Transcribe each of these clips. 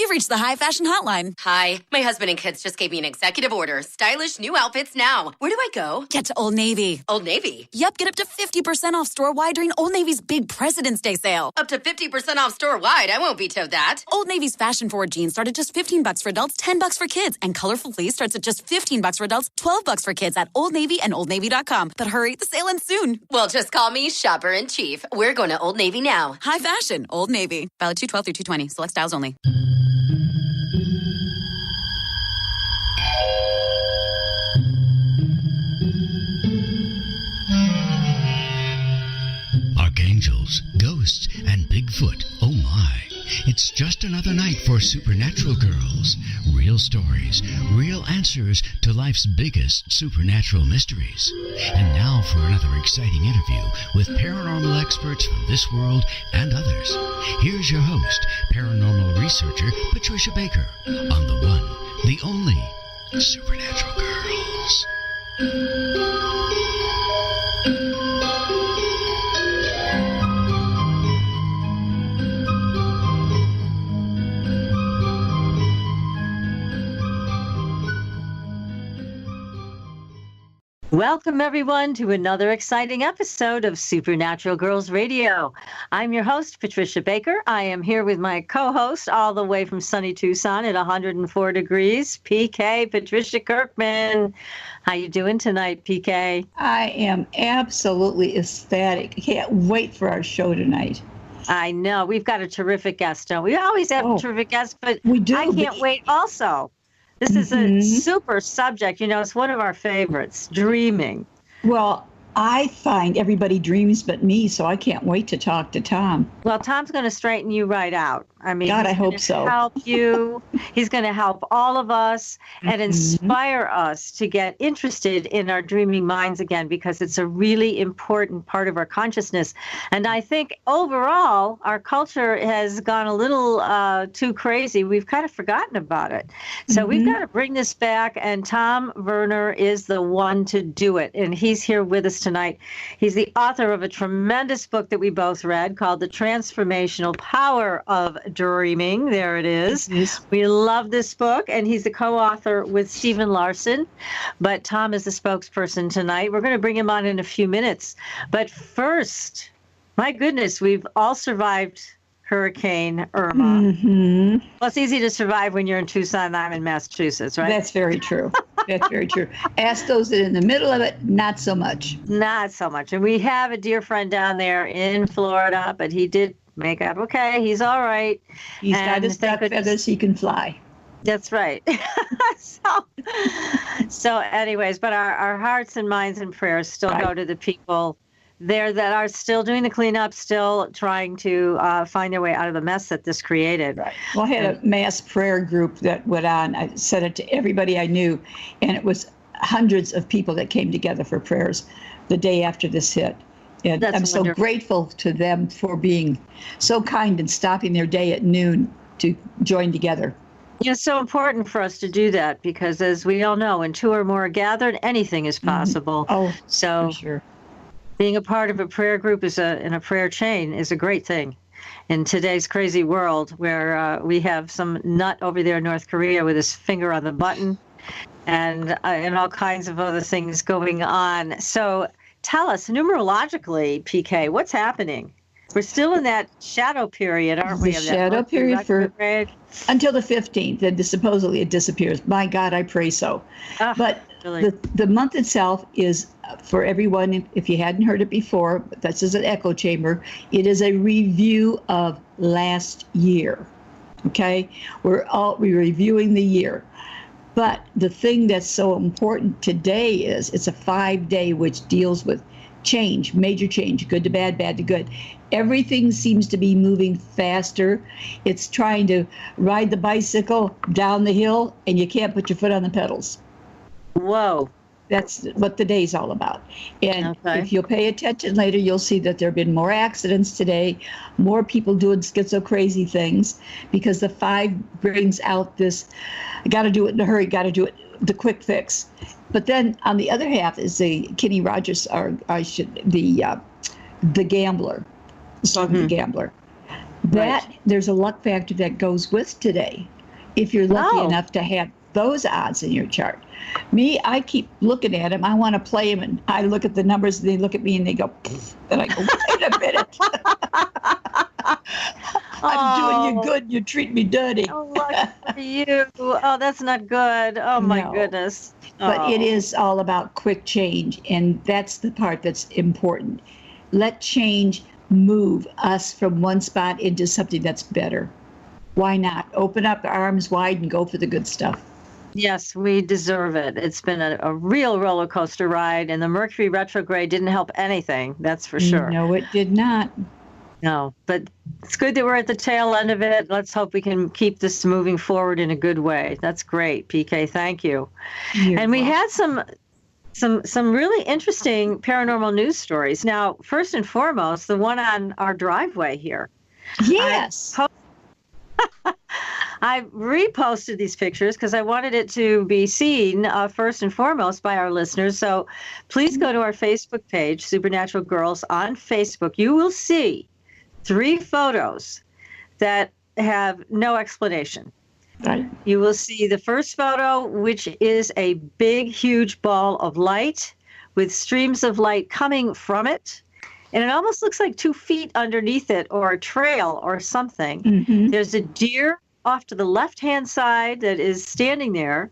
You've reached the High Fashion Hotline. Hi, my husband and kids just gave me an executive order. Stylish new outfits now. Where do I go? Get to Old Navy. Old Navy? Yep, get up to 50% off store-wide during Old Navy's big President's Day sale. Up to 50% off store-wide. I won't veto that. Old Navy's fashion-forward jeans start at just $15 for adults, $10 for kids. And colorful fleece starts at just $15 for adults, $12 for kids at Old Navy and OldNavy.com. But hurry, the sale ends soon. Well, just call me Shopper-in-Chief. We're going to Old Navy now. High fashion, Old Navy. Valid 2/12 through 2/20. Select styles only. Archangels, ghosts, and Bigfoot. Oh my. It's just another night for Supernatural Girls. Real stories, real answers to life's biggest supernatural mysteries. And now for another exciting interview with paranormal experts from this world and others. Here's your host, paranormal researcher Patricia Baker, on the one, the only Supernatural Girls. Welcome, everyone, to another exciting episode of Supernatural Girls Radio. I'm your host, Patricia Baker. I am here with my co-host all the way from sunny Tucson at 104 degrees, PK, Patricia Kirkman. How you doing tonight, PK? I am absolutely ecstatic. I can't wait for our show tonight. I know. We've got a terrific guest, don't we? We always have terrific guests, but we do, I can't wait also. This is a super subject. You know, it's one of our favorites, dreaming. Well, I find everybody dreams but me, so I can't wait to talk to Tom. Well, Tom's going to straighten you right out. I mean, God, I hope so. Help you. He's going to help all of us and inspire us to get interested in our dreaming minds again, because it's a really important part of our consciousness. And I think overall, our culture has gone a little too crazy. We've kind of forgotten about it. So we've got to bring this back, and Tom Verner is the one to do it. And he's here with us tonight. He's the author of a tremendous book that we both read called The Transformational Power of Dreaming. There it is. Yes. We love this book, and he's the co-author with Stephen Larson. But Tom is the spokesperson tonight. We're going to bring him on in a few minutes. But first, my goodness, we've all survived Hurricane Irma. Well, it's easy to survive when you're in Tucson and I'm in Massachusetts, right? That's very true. That's very true. Ask those that are in the middle of it, not so much. Not so much. And we have a dear friend down there in Florida, but he did make out okay. He's all right. He's got his duck feathers, he can fly. That's right. So anyways, but our hearts and minds and prayers still go to the people there that are still doing the cleanup, still trying to find their way out of the mess that this created. Right. Well, I had a mass prayer group that went on. I sent it to everybody I knew, and it was hundreds of people that came together for prayers the day after this hit. And I'm so grateful to them for being so kind and stopping their day at noon to join together. It's so important for us to do that because, as we all know, when two or more are gathered, anything is possible. Oh, so for sure. Being a part of a prayer group in a prayer chain is a great thing in today's crazy world where we have some nut over there in North Korea with his finger on the button and all kinds of other things going on. So tell us, numerologically, PK, what's happening? We're still in that shadow period, aren't we? The shadow period until the 15th, and supposedly it disappears. My God, I pray so. But really? the month itself is, for everyone, if you hadn't heard it before, this is an echo chamber. It is a review of last year. Okay? We're reviewing the year. But the thing that's so important today is it's a 5-day which deals with change, major change, good to bad, bad to good. Everything seems to be moving faster. It's trying to ride the bicycle down the hill, and you can't put your foot on the pedals. Whoa. That's what the day's all about. And if you'll pay attention later, you'll see that there have been more accidents today, more people doing schizo-crazy things, because the 5 brings out this, got to do it in a hurry, got to do it, the quick fix. But then on the other half is the Kenny Rogers, the gambler, the song of the gambler. That there's a luck factor that goes with today. if you're lucky enough to have those odds in your chart. Me, I keep looking at them. I want to play them, and I look at the numbers, and they look at me, and they go, pfft, and I go, wait a minute. I'm doing you good, and you treat me dirty. Oh, lucky for you. Oh, that's not good. Oh, my goodness. But it is all about quick change, and that's the part that's important. Let change move us from one spot into something that's better. Why not? Open up the arms wide and go for the good stuff. Yes, we deserve it. It's been a real roller coaster ride, and the Mercury retrograde didn't help anything, that's for sure. No, it did not. No, but it's good that we're at the tail end of it. Let's hope we can keep this moving forward in a good way. That's great, PK. Thank you. And we had some really interesting paranormal news stories. Now, first and foremost, the one on our driveway here. Yes. I reposted these pictures because I wanted it to be seen first and foremost by our listeners. So please go to our Facebook page, Supernatural Girls on Facebook. You will see 3 photos that have no explanation. Right. You will see the first photo, which is a big, huge ball of light with streams of light coming from it. And it almost looks like 2 feet underneath it, or a trail or something. Mm-hmm. There's a deer off to the left-hand side that is standing there.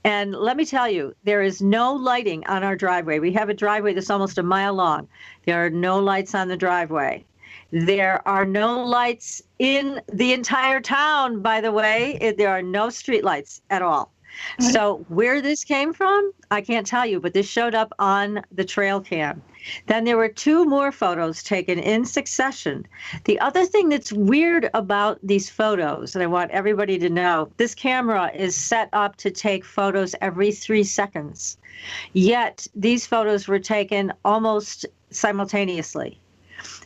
And let me tell you, there is no lighting on our driveway. We have a driveway that's almost a mile long. There are no lights on the driveway. There are no lights in the entire town, by the way. There are no street lights at all. So where this came from, I can't tell you, but this showed up on the trail cam. Then there were 2 more photos taken in succession. The other thing that's weird about these photos, and I want everybody to know, this camera is set up to take photos every 3 seconds. Yet these photos were taken almost simultaneously.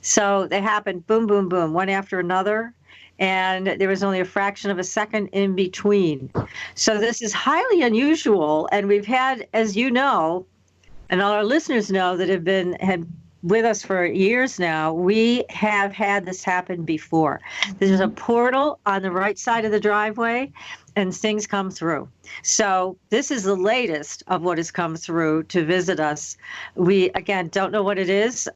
So they happened boom, boom, boom, one after another. And there was only a fraction of a second in between. So this is highly unusual. And we've had, as you know, and all our listeners know that had with us for years now, we have had this happen before. There's a portal on the right side of the driveway, and things come through. So this is the latest of what has come through to visit us. We, again, don't know what it is.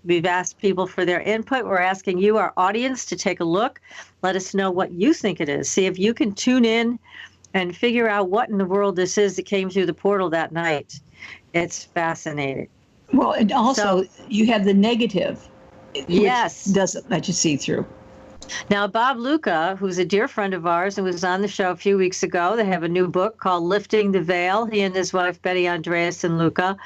We've asked people for their input. We're asking you, our audience, to take a look. Let us know what you think it is. See if you can tune in and figure out what in the world this is that came through the portal that night. It's fascinating. Well, and also you have the negative, yes, which doesn't let you see through. Now, Bob Luca, who's a dear friend of ours and was on the show a few weeks ago, they have a new book called Lifting the Veil. He and his wife, Betty Andreas and Luca.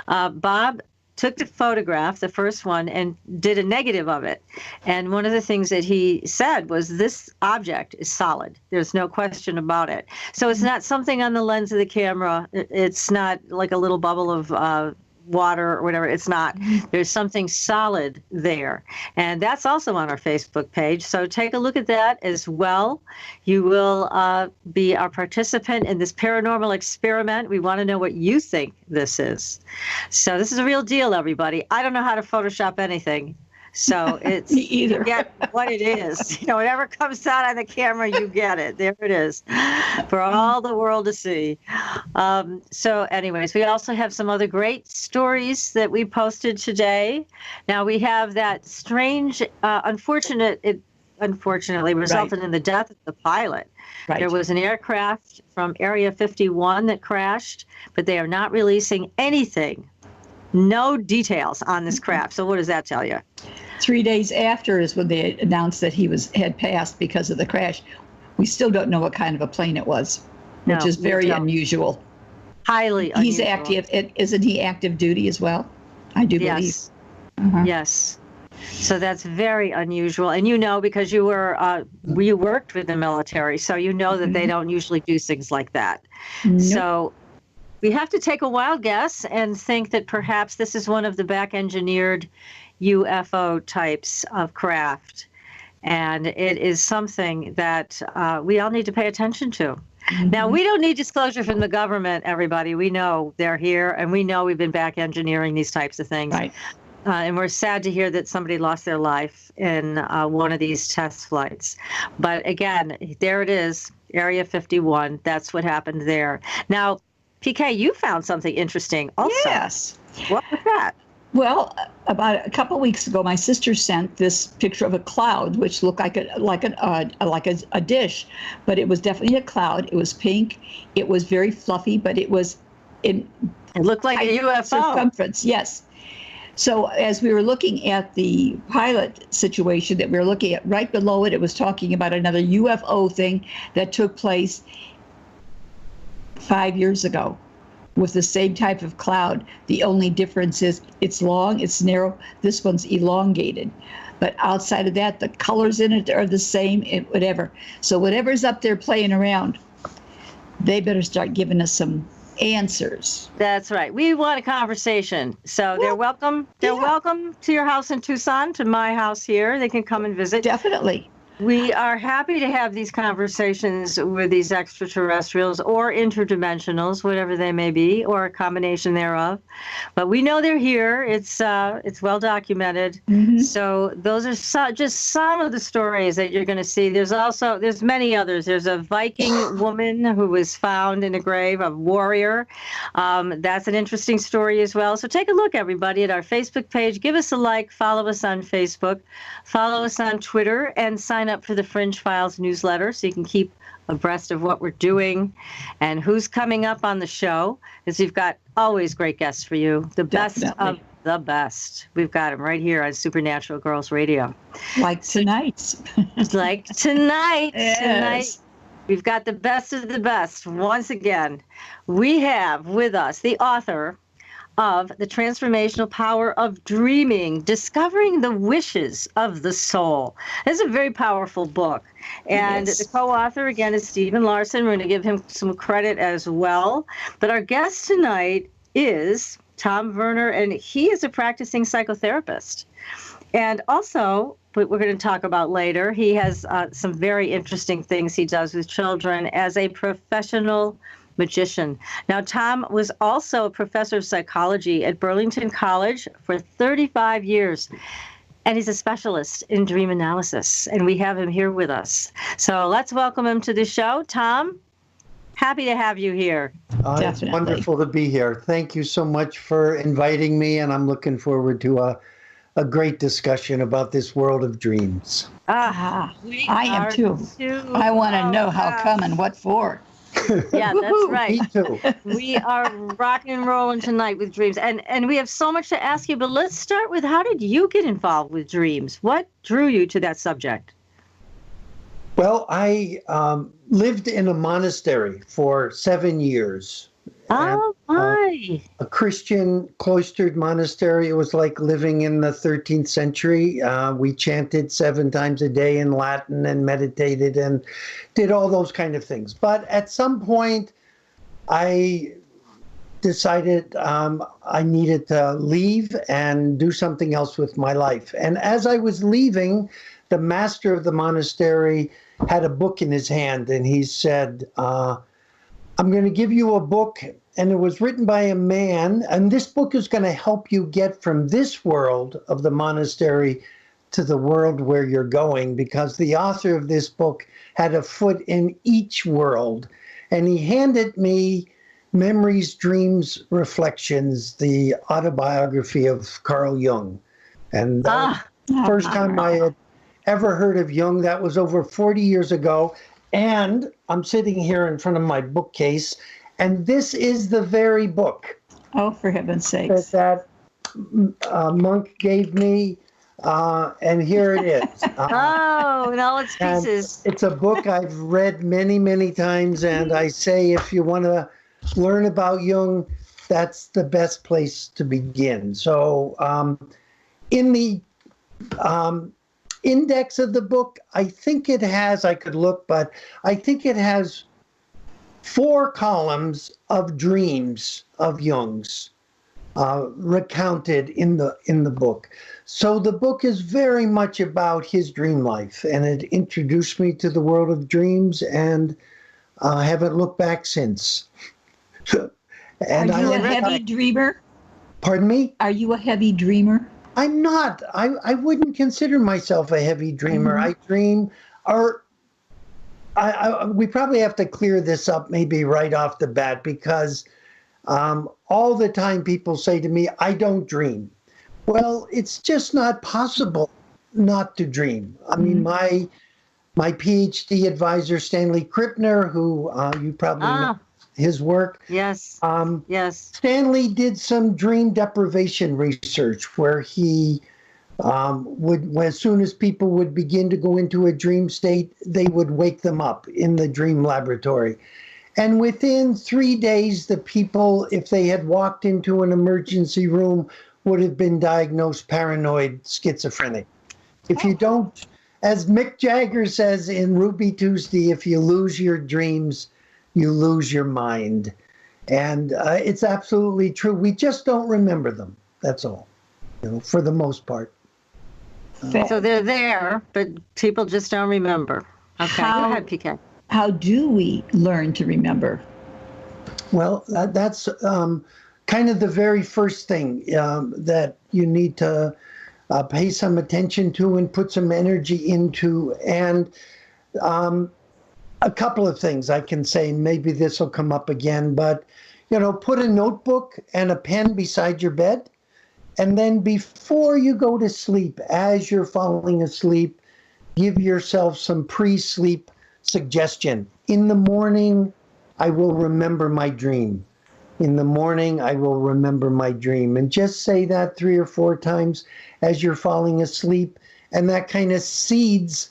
Bob took the photograph, the first one, and did a negative of it. And one of the things that he said was, this object is solid. There's no question about it. So it's not something on the lens of the camera. It's not like a little bubble of water or whatever. It's not. There's something solid there. And that's also on our Facebook page. So take a look at that as well. You will be our participant in this paranormal experiment. We want to know what you think this is. So this is a real deal, everybody. I don't know how to Photoshop anything. So it's, Me either. You get what it is. You know, whatever comes out on the camera, you get it. There it is for all the world to see. So anyways, we also have some other great stories that we posted today. Now we have that strange, unfortunately resulted in the death of the pilot. Right. There was an aircraft from Area 51 that crashed, but they are not releasing anything. No details on this craft. So what does that tell you? 3 days after is when they announced that he had passed because of the crash. We still don't know what kind of a plane it was, which is very unusual. Highly unusual. He's active. Isn't he active duty as well? I do believe. Yes. So that's very unusual. And you know, because you worked with the military, so you know that they don't usually do things like that. Nope. So we have to take a wild guess and think that perhaps this is one of the back-engineered UFO types of craft. And it is something that we all need to pay attention to. Now, we don't need disclosure from the government, everybody. We know they're here, and we know we've been back-engineering these types of things. Right. And we're sad to hear that somebody lost their life in one of these test flights. But again, there it is, Area 51. That's what happened there. Now, PK, you found something interesting also. Yes. What was that? Well, about a couple of weeks ago, my sister sent this picture of a cloud, which looked like a dish, but it was definitely a cloud. It was pink. It was very fluffy, but it was in. It looked like a UFO. Circumference, yes. So as we were looking at the pilot situation that we were looking at, right below it, it was talking about another UFO thing that took place 5 years ago with the same type of cloud. The only difference is it's long, it's narrow. This one's elongated. But outside of that, the colors in it are the same, whatever. So whatever's up there playing around, they better start giving us some answers. That's right. We want a conversation. So they're welcome. They're welcome to your house in Tucson, to my house here. They can come and visit. Definitely. We are happy to have these conversations with these extraterrestrials or interdimensionals, whatever they may be, or a combination thereof. But we know they're here. It's well documented. Mm-hmm. So those are just some of the stories that you're going to see. There's many others. There's a Viking woman who was found in a grave, a warrior. That's an interesting story as well. So take a look, everybody, at our Facebook page. Give us a like. Follow us on Facebook. Follow us on Twitter, and sign up for the Fringe Files newsletter so you can keep abreast of what we're doing and who's coming up on the show, because we've got always great guests for you. The best of the best. We've got them right here on Supernatural Girls Radio. Like tonight. Like tonight. Yes. Tonight. We've got the best of the best. Once again, we have with us the author of The Transformational Power of Dreaming, Discovering the Wishes of the Soul. This is a very powerful book. And the co-author, again, is Stephen Larson. We're going to give him some credit as well. But our guest tonight is Tom Verner, and he is a practicing psychotherapist. And also, what we're going to talk about later, he has some very interesting things he does with children as a professional magician. Now, Tom was also a professor of psychology at Burlington College for 35 years, and he's a specialist in dream analysis, and we have him here with us. So let's welcome him to the show. Tom, happy to have you here. It's wonderful to be here. Thank you so much for inviting me, and I'm looking forward to a great discussion about this world of dreams. I am too. I want to know how come and what for. Yeah, that's right. Me too. We are rocking and rolling tonight with dreams. And we have so much to ask you, but let's start with, how did you get involved with dreams? What drew you to that subject? Well, I lived in a monastery for 7 years. Oh, my. A Christian cloistered monastery. It was like living in the 13th century. We chanted 7 times a day in Latin and meditated and did all those kind of things. But at some point, I decided I needed to leave and do something else with my life. And as I was leaving, the master of the monastery had a book in his hand, and he said, I'm going to give you a book, and it was written by a man, and this book is going to help you get from this world of the monastery to the world where you're going, because the author of this book had a foot in each world. And he handed me Memories, Dreams, Reflections, the autobiography of Carl Jung. And that was the first time I had ever heard of Jung. That was over 40 years ago. And I'm sitting here in front of my bookcase, and this is the very book. Oh, for heaven's sakes. That monk gave me, and here it is. In all its pieces. It's a book I've read many, many times, and I say if you want to learn about Jung, that's the best place to begin. So in the index of the book, I think it has, I could look, but I think it has 4 columns of dreams of Jung's recounted in the book. So the book is very much about his dream life, and it introduced me to the world of dreams, and I haven't looked back since. And Are you a heavy dreamer? Pardon me? Are you a heavy dreamer? I'm not. I wouldn't consider myself a heavy dreamer. I dream, or we probably have to clear this up maybe right off the bat, because all the time people say to me, I don't dream. Well, it's just not possible not to dream. I mean, my PhD advisor, Stanley Krippner, who you probably know his work. Yes. Yes. Stanley did some dream deprivation research where he would, as soon as people would begin to go into a dream state, they would wake them up in the dream laboratory. And within 3 days, the people, if they had walked into an emergency room, would have been diagnosed paranoid schizophrenic. If you don't, as Mick Jagger says in Ruby Tuesday, if you lose your dreams, you lose your mind. And it's absolutely true. We just don't remember them. That's all, for the most part. So they're there, but people just don't remember. Okay, go ahead, PK. How do we learn to remember? Well, that's kind of the very first thing that you need to pay some attention to and put some energy into. And a couple of things I can say, maybe this will come up again, but, put a notebook and a pen beside your bed. And then before you go to sleep, as you're falling asleep, give yourself some pre-sleep suggestion. In the morning, I will remember my dream. In the morning, I will remember my dream. And just say that 3 or 4 times as you're falling asleep. And that kind of seeds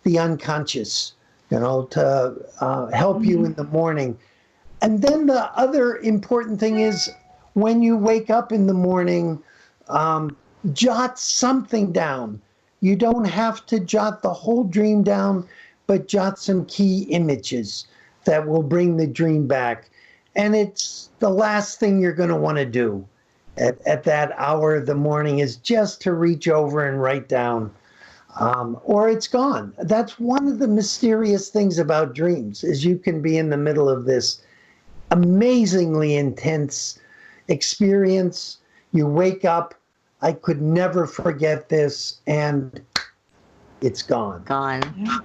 the unconscious, to help you in the morning. And then the other important thing is when you wake up in the morning, jot something down. You don't have to jot the whole dream down, but jot some key images that will bring the dream back. And it's the last thing you're going to want to do at that hour of the morning is just to reach over and write down, or it's gone. That's one of the mysterious things about dreams, is you can be in the middle of this amazingly intense experience. You wake up, I could never forget this, and it's gone.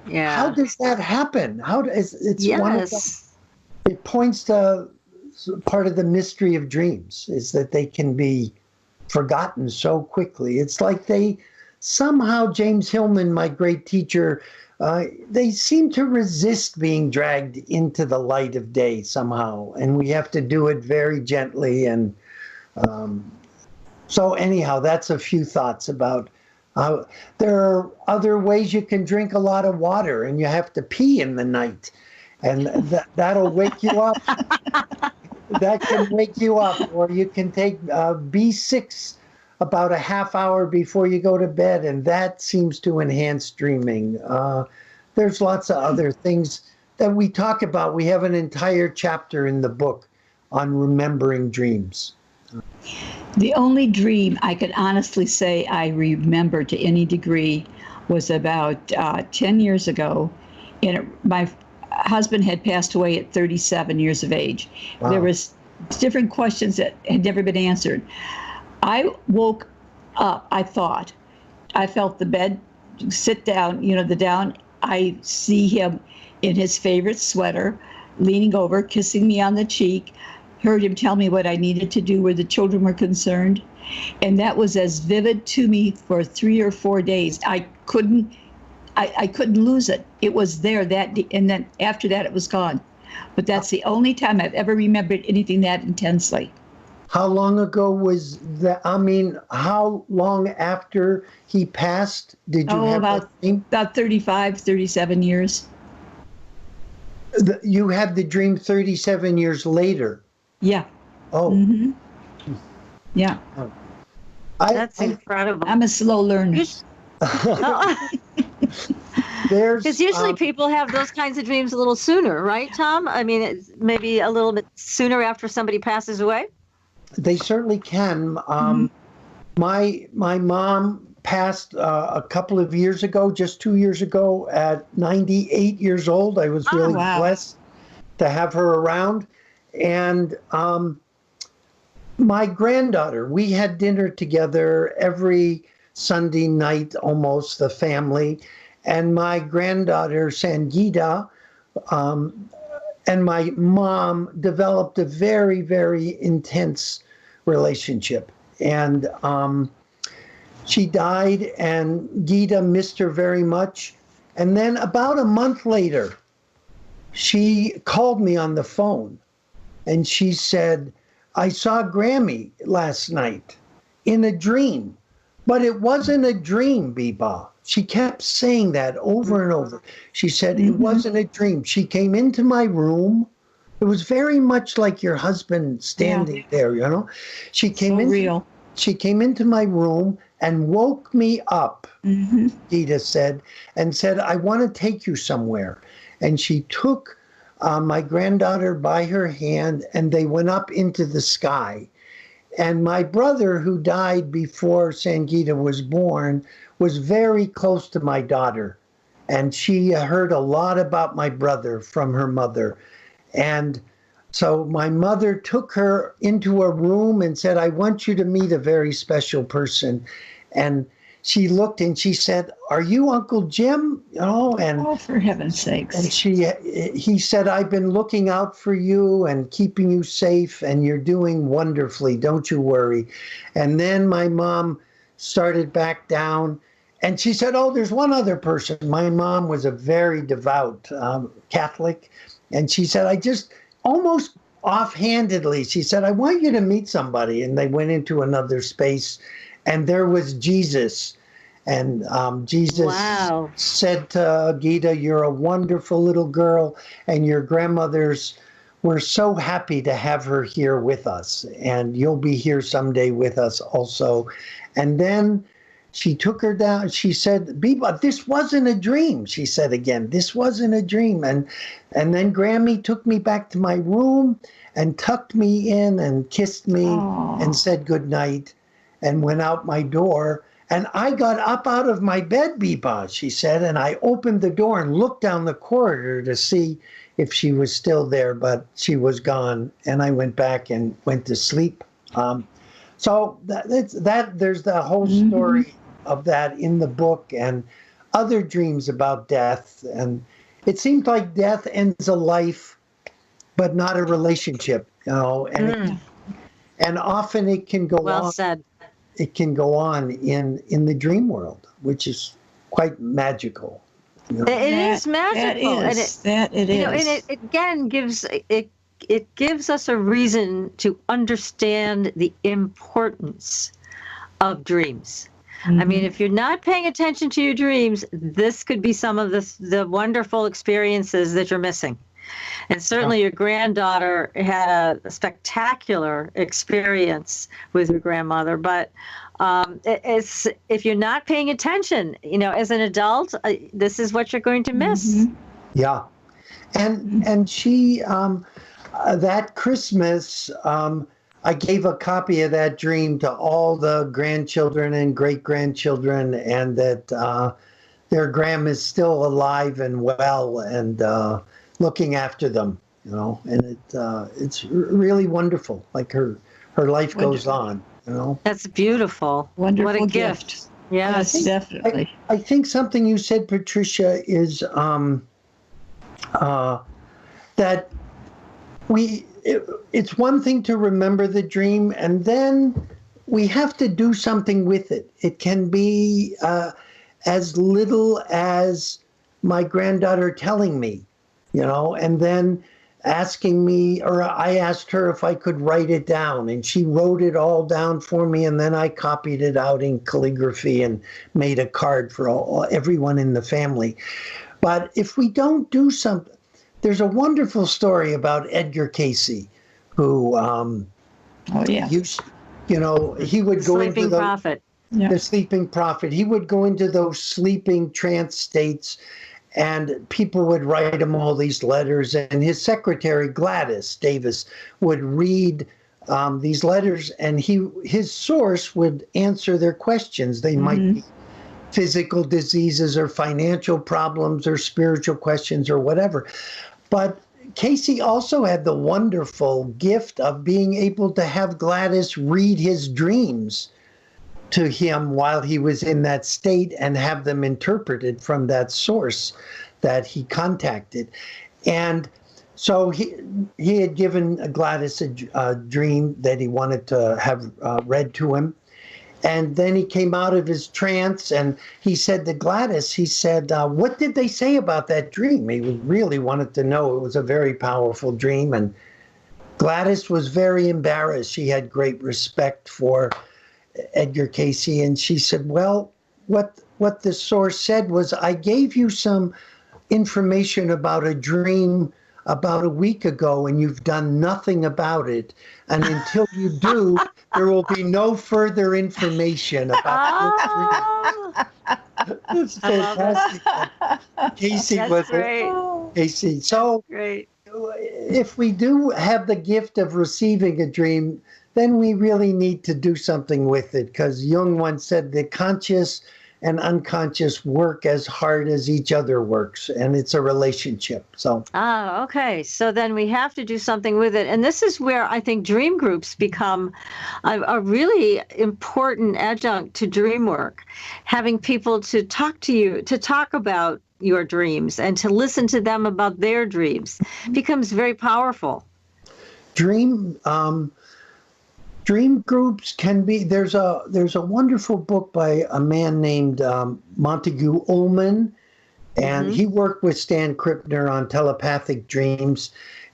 Yeah. How does that happen? It's yes. One of it points to part of the mystery of dreams, is that they can be forgotten so quickly. It's like they somehow, James Hillman, my great teacher, they seem to resist being dragged into the light of day somehow, and we have to do it very gently. And so anyhow, that's a few thoughts about there are other ways. You can drink a lot of water, and you have to pee in the night, and that'll wake you up. That can wake you up. Or you can take B6 about a half hour before you go to bed, and that seems to enhance dreaming. There's lots of other things that we talk about. We have an entire chapter in the book on remembering dreams. The only dream I could honestly say I remember to any degree was about 10 years ago. My husband had passed away at 37 years of age. Wow. There was different questions that had never been answered. I woke up, I felt the bed sit down, the down. I see him in his favorite sweater, leaning over, kissing me on the cheek, heard him tell me what I needed to do where the children were concerned. And that was as vivid to me for 3 or 4 days. I couldn't lose it. It was there that day, and then after that it was gone. But that's the only time I've ever remembered anything that intensely. How long ago was that? I mean, how long after he passed did you have that dream? About 35, 37 years. You had the dream 37 years later? Yeah. Oh. Mm-hmm. Yeah. Oh. That's incredible. I'm a slow learner. Because usually people have those kinds of dreams a little sooner, right, Tom? I mean, it's maybe a little bit sooner after somebody passes away. They certainly can. My mom passed a couple of years ago, just 2 years ago, at 98 years old. I was really blessed to have her around. And my granddaughter, we had dinner together every Sunday night, almost, the family. And my granddaughter, Sangeeta, and my mom developed a very, very intense relationship. And she died, and Geeta missed her very much. And then about a month later, she called me on the phone, and she said, I saw Grammy last night in a dream, but it wasn't a dream, Biba. She kept saying that over and over. She said, it wasn't a dream. She came into my room. It was very much like your husband standing there, you know. She came She came into my room and woke me up, Geeta said, and said, I want to take you somewhere. And she took my granddaughter by her hand, and they went up into the sky. And my brother, who died before Sangeeta was born, was very close to my daughter. And she heard a lot about my brother from her mother. And so my mother took her into a room and said, I want you to meet a very special person. And she looked and she said, are you Uncle Jim? You know, and oh, for heaven's sakes. And he said, I've been looking out for you and keeping you safe, and you're doing wonderfully. Don't you worry. And then my mom started back down, and she said, oh, there's one other person. My mom was a very devout Catholic. And she said, I just almost offhandedly, she said, I want you to meet somebody. And they went into another space, and there was Jesus. And Jesus said to Geeta, you're a wonderful little girl, and your grandmothers were so happy to have her here with us, and you'll be here someday with us also. And then she took her down. She said, Biba, this wasn't a dream. She said again, this wasn't a dream. And then Grammy took me back to my room and tucked me in and kissed me and said goodnight and went out my door. And I got up out of my bed, Biba, she said, and I opened the door and looked down the corridor to see if she was still there, but she was gone. And I went back and went to sleep. So there's the whole story of that in the book, and other dreams about death. And it seems like death ends a life, but not a relationship, you know. And often it can go on. Well said. It can go on in the dream world, which is quite magical. You know? It is magical. That is. And it again gives it gives us a reason to understand the importance of dreams. I mean, if you're not paying attention to your dreams, this could be some of the wonderful experiences that you're missing. And certainly your granddaughter had a spectacular experience with your grandmother. But it's if you're not paying attention, you know, as an adult, this is what you're going to miss. Yeah. And she, that Christmas, I gave a copy of that dream to all the grandchildren and great-grandchildren, and that their grandma's still alive and well and looking after them, you know, and it's really wonderful. Like her life goes on, you know. That's beautiful. Wonderful what a gift. Yes, definitely. I think something you said, Patricia, is that it's one thing to remember the dream, and then we have to do something with it. It can be as little as my granddaughter telling me, you know, and then asking me, or I asked her if I could write it down, and she wrote it all down for me, and then I copied it out in calligraphy and made a card for everyone in the family. But if we don't do something, there's a wonderful story about Edgar Cayce, who, he would go into the sleeping prophet. He would go into those sleeping trance states, and people would write him all these letters, and his secretary, Gladys Davis, would read these letters, and his source would answer their questions. They might be physical diseases or financial problems or spiritual questions or whatever. But Casey also had the wonderful gift of being able to have Gladys read his dreams to him while he was in that state and have them interpreted from that source that he contacted. And so he had given Gladys a dream that he wanted to have read to him. And then he came out of his trance and he said to Gladys, he said, what did they say about that dream? He really wanted to know. It was a very powerful dream. And Gladys was very embarrassed. She had great respect for Edgar Casey. And she said, well, what the source said was, I gave you some information about a dream about a week ago, and you've done nothing about it. And until you do, there will be no further information about the dream. It's fantastic. Casey That's was great. Casey. So Great. if we do have the gift of receiving a dream, then we really need to do something with it, because Jung once said the conscious and unconscious work as hard as each other works, and it's a relationship. So okay. So then we have to do something with it. And this is where I think dream groups become a really important adjunct to dream work. Having people to talk to you, to talk about your dreams and to listen to them about their dreams becomes very powerful. Dream groups can be, there's a wonderful book by a man named Montague Ullman, and he worked with Stan Krippner on telepathic dreams,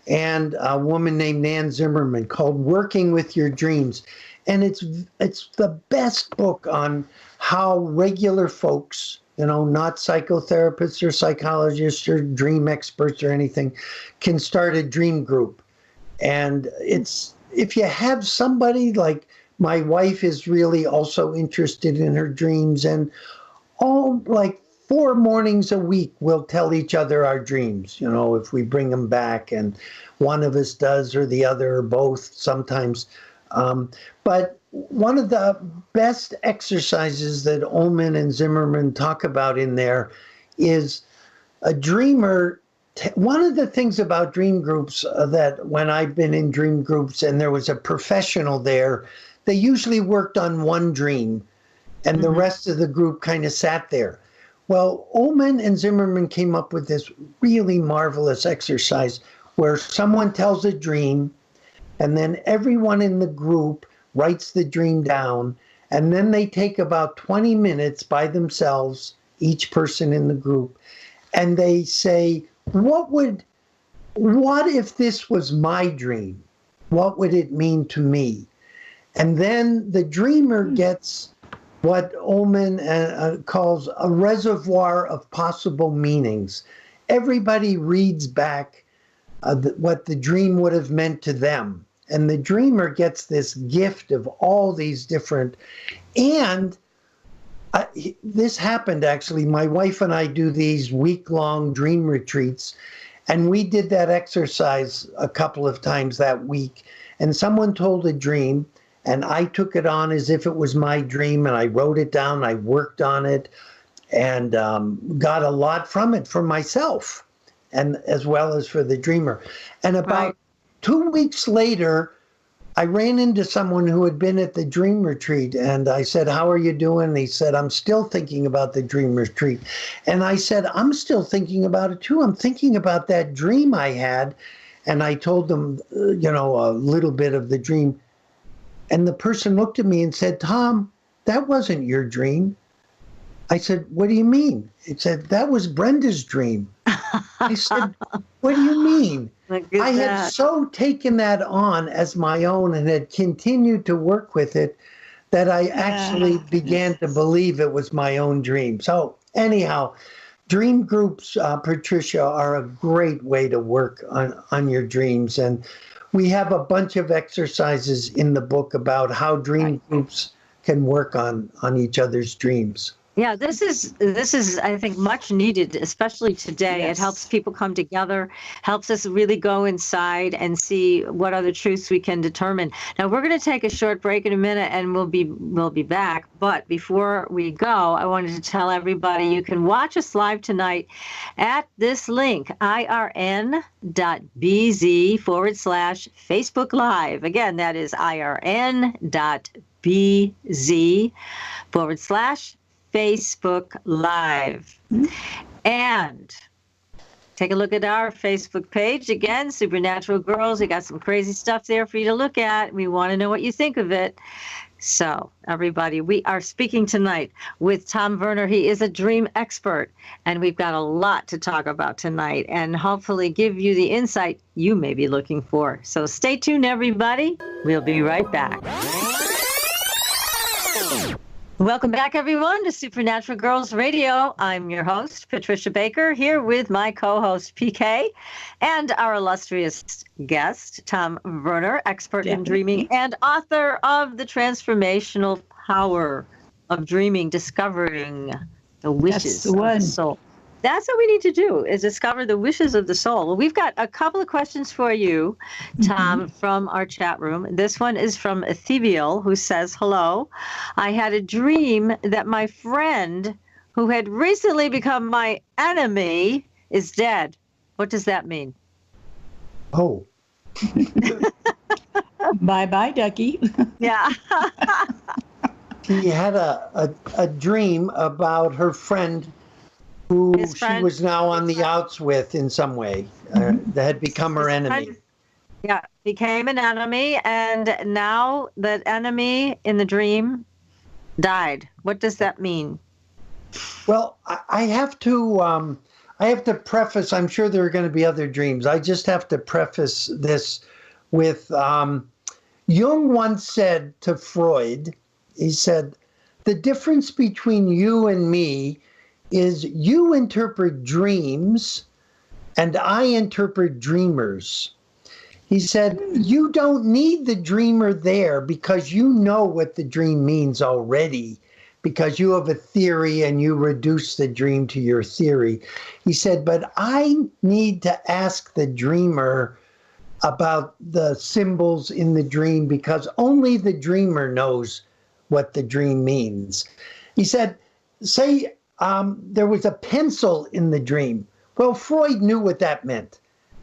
and a woman named Nan Zimmerman called Working with Your Dreams. And it's the best book on how regular folks, not psychotherapists or psychologists or dream experts or anything, can start a dream group. And if you have somebody like my wife is really also interested in her dreams, and like 4 mornings a week, we'll tell each other our dreams, if we bring them back, and one of us does or the other or both sometimes. But one of the best exercises that Ullman and Zimmerman talk about in there is a dreamer. One of the things about dream groups that when I've been in dream groups and there was a professional there, they usually worked on one dream and the rest of the group kind of sat there. Well, Ullman and Zimmerman came up with this really marvelous exercise where someone tells a dream and then everyone in the group writes the dream down, and then they take about 20 minutes by themselves, each person in the group, and they say, what if this was my dream? What would it mean to me? And then the dreamer gets what Ullman calls a reservoir of possible meanings. Everybody reads back what the dream would have meant to them. And the dreamer gets this gift of all these different, and this happened actually. My wife and I do these week-long dream retreats, and we did that exercise a couple of times that week. And someone told a dream, and I took it on as if it was my dream, and I wrote it down, I worked on it, and got a lot from it for myself, and as well as for the dreamer. And about 2 weeks later, I ran into someone who had been at the dream retreat, and I said, how are you doing? And he said, I'm still thinking about the dream retreat. And I said, I'm still thinking about it too. I'm thinking about that dream I had. And I told them, a little bit of the dream. And the person looked at me and said, Tom, that wasn't your dream. I said, what do you mean? He said, that was Brenda's dream. I said, what do you mean? I had so taken that on as my own and had continued to work with it that I actually began to believe it was my own dream. So anyhow, dream groups, Patricia, are a great way to work on your dreams. And we have a bunch of exercises in the book about how dream groups can work on each other's dreams. Yeah, this is I think much needed, especially today. Yes. It helps people come together, helps us really go inside and see what other truths we can determine. Now we're going to take a short break in a minute and we'll be back. But before we go, I wanted to tell everybody you can watch us live tonight at this link, irn.bz/Facebook Live. Again, that is irn.bz/Facebook Live. And take a look at our Facebook page. Again, Supernatural Girls. We got some crazy stuff there for you to look at. We want to know what you think of it. So, everybody, we are speaking tonight with Tom Verner. He is a dream expert, and we've got a lot to talk about tonight and hopefully give you the insight you may be looking for. So stay tuned, everybody. We'll be right back. Welcome back, everyone, to Supernatural Girls Radio. I'm your host, Patricia Baker, here with my co-host, PK, and our illustrious guest, Tom Verner, expert in dreaming and author of The Transformational Power of Dreaming, Discovering the Wishes of the Soul. That's what we need to do, is discover the wishes of the soul. Well, we've got a couple of questions for you, Tom, from our chat room. This one is from Ethebiel, who says, hello. I had a dream that my friend, who had recently become my enemy, is dead. What does that mean? Oh. Bye-bye, Ducky. Yeah. She had a dream about her friend who she was now on the outs with in some way, that had become her enemy. Yeah, became an enemy, and now that enemy in the dream died. What does that mean? Well, I have to preface, I'm sure there are going to be other dreams. I just have to preface this with, Jung once said to Freud, he said, the difference between you and me is you interpret dreams and I interpret dreamers. He said, you don't need the dreamer there because you know what the dream means already, because you have a theory and you reduce the dream to your theory. He said, but I need to ask the dreamer about the symbols in the dream because only the dreamer knows what the dream means. He said, say, there was a pencil in the dream. Well, Freud knew what that meant.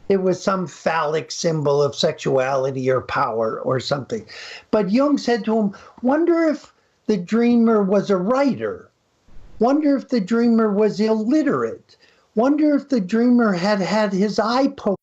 It was some phallic symbol of sexuality or power or something. But Jung said to him, wonder if the dreamer was a writer. Wonder if the dreamer was illiterate. Wonder if the dreamer had his eye poked.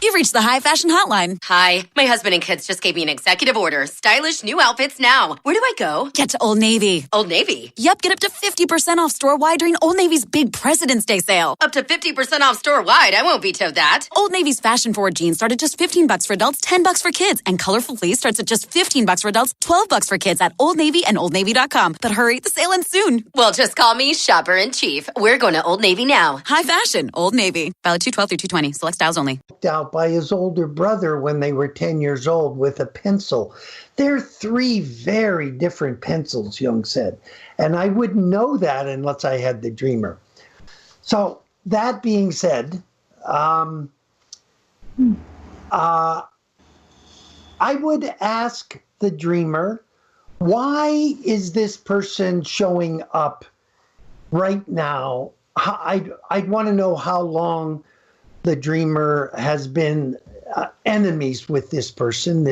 You've reached the High Fashion Hotline. Hi, my husband and kids just gave me an executive order. Stylish new outfits now. Where do I go? Get to Old Navy. Old Navy? Yep, get up to 50% off store-wide during Old Navy's big President's Day sale. Up to 50% off store-wide. I won't veto that. Old Navy's fashion-forward jeans start at just $15 for adults, $10 for kids. And colorful fleece starts at just $15 for adults, $12 for kids at Old Navy and OldNavy.com. But hurry, the sale ends soon. Well, just call me Shopper-in-Chief. We're going to Old Navy now. High fashion, Old Navy. Valid 2/12 through 2/20. Select styles only. Out by his older brother when they were 10 years old with a pencil. They're three very different pencils, Jung said. And I wouldn't know that unless I had the dreamer. So that being said, I would ask the dreamer, why is this person showing up right now? I'd want to know how long the dreamer has been enemies with this person,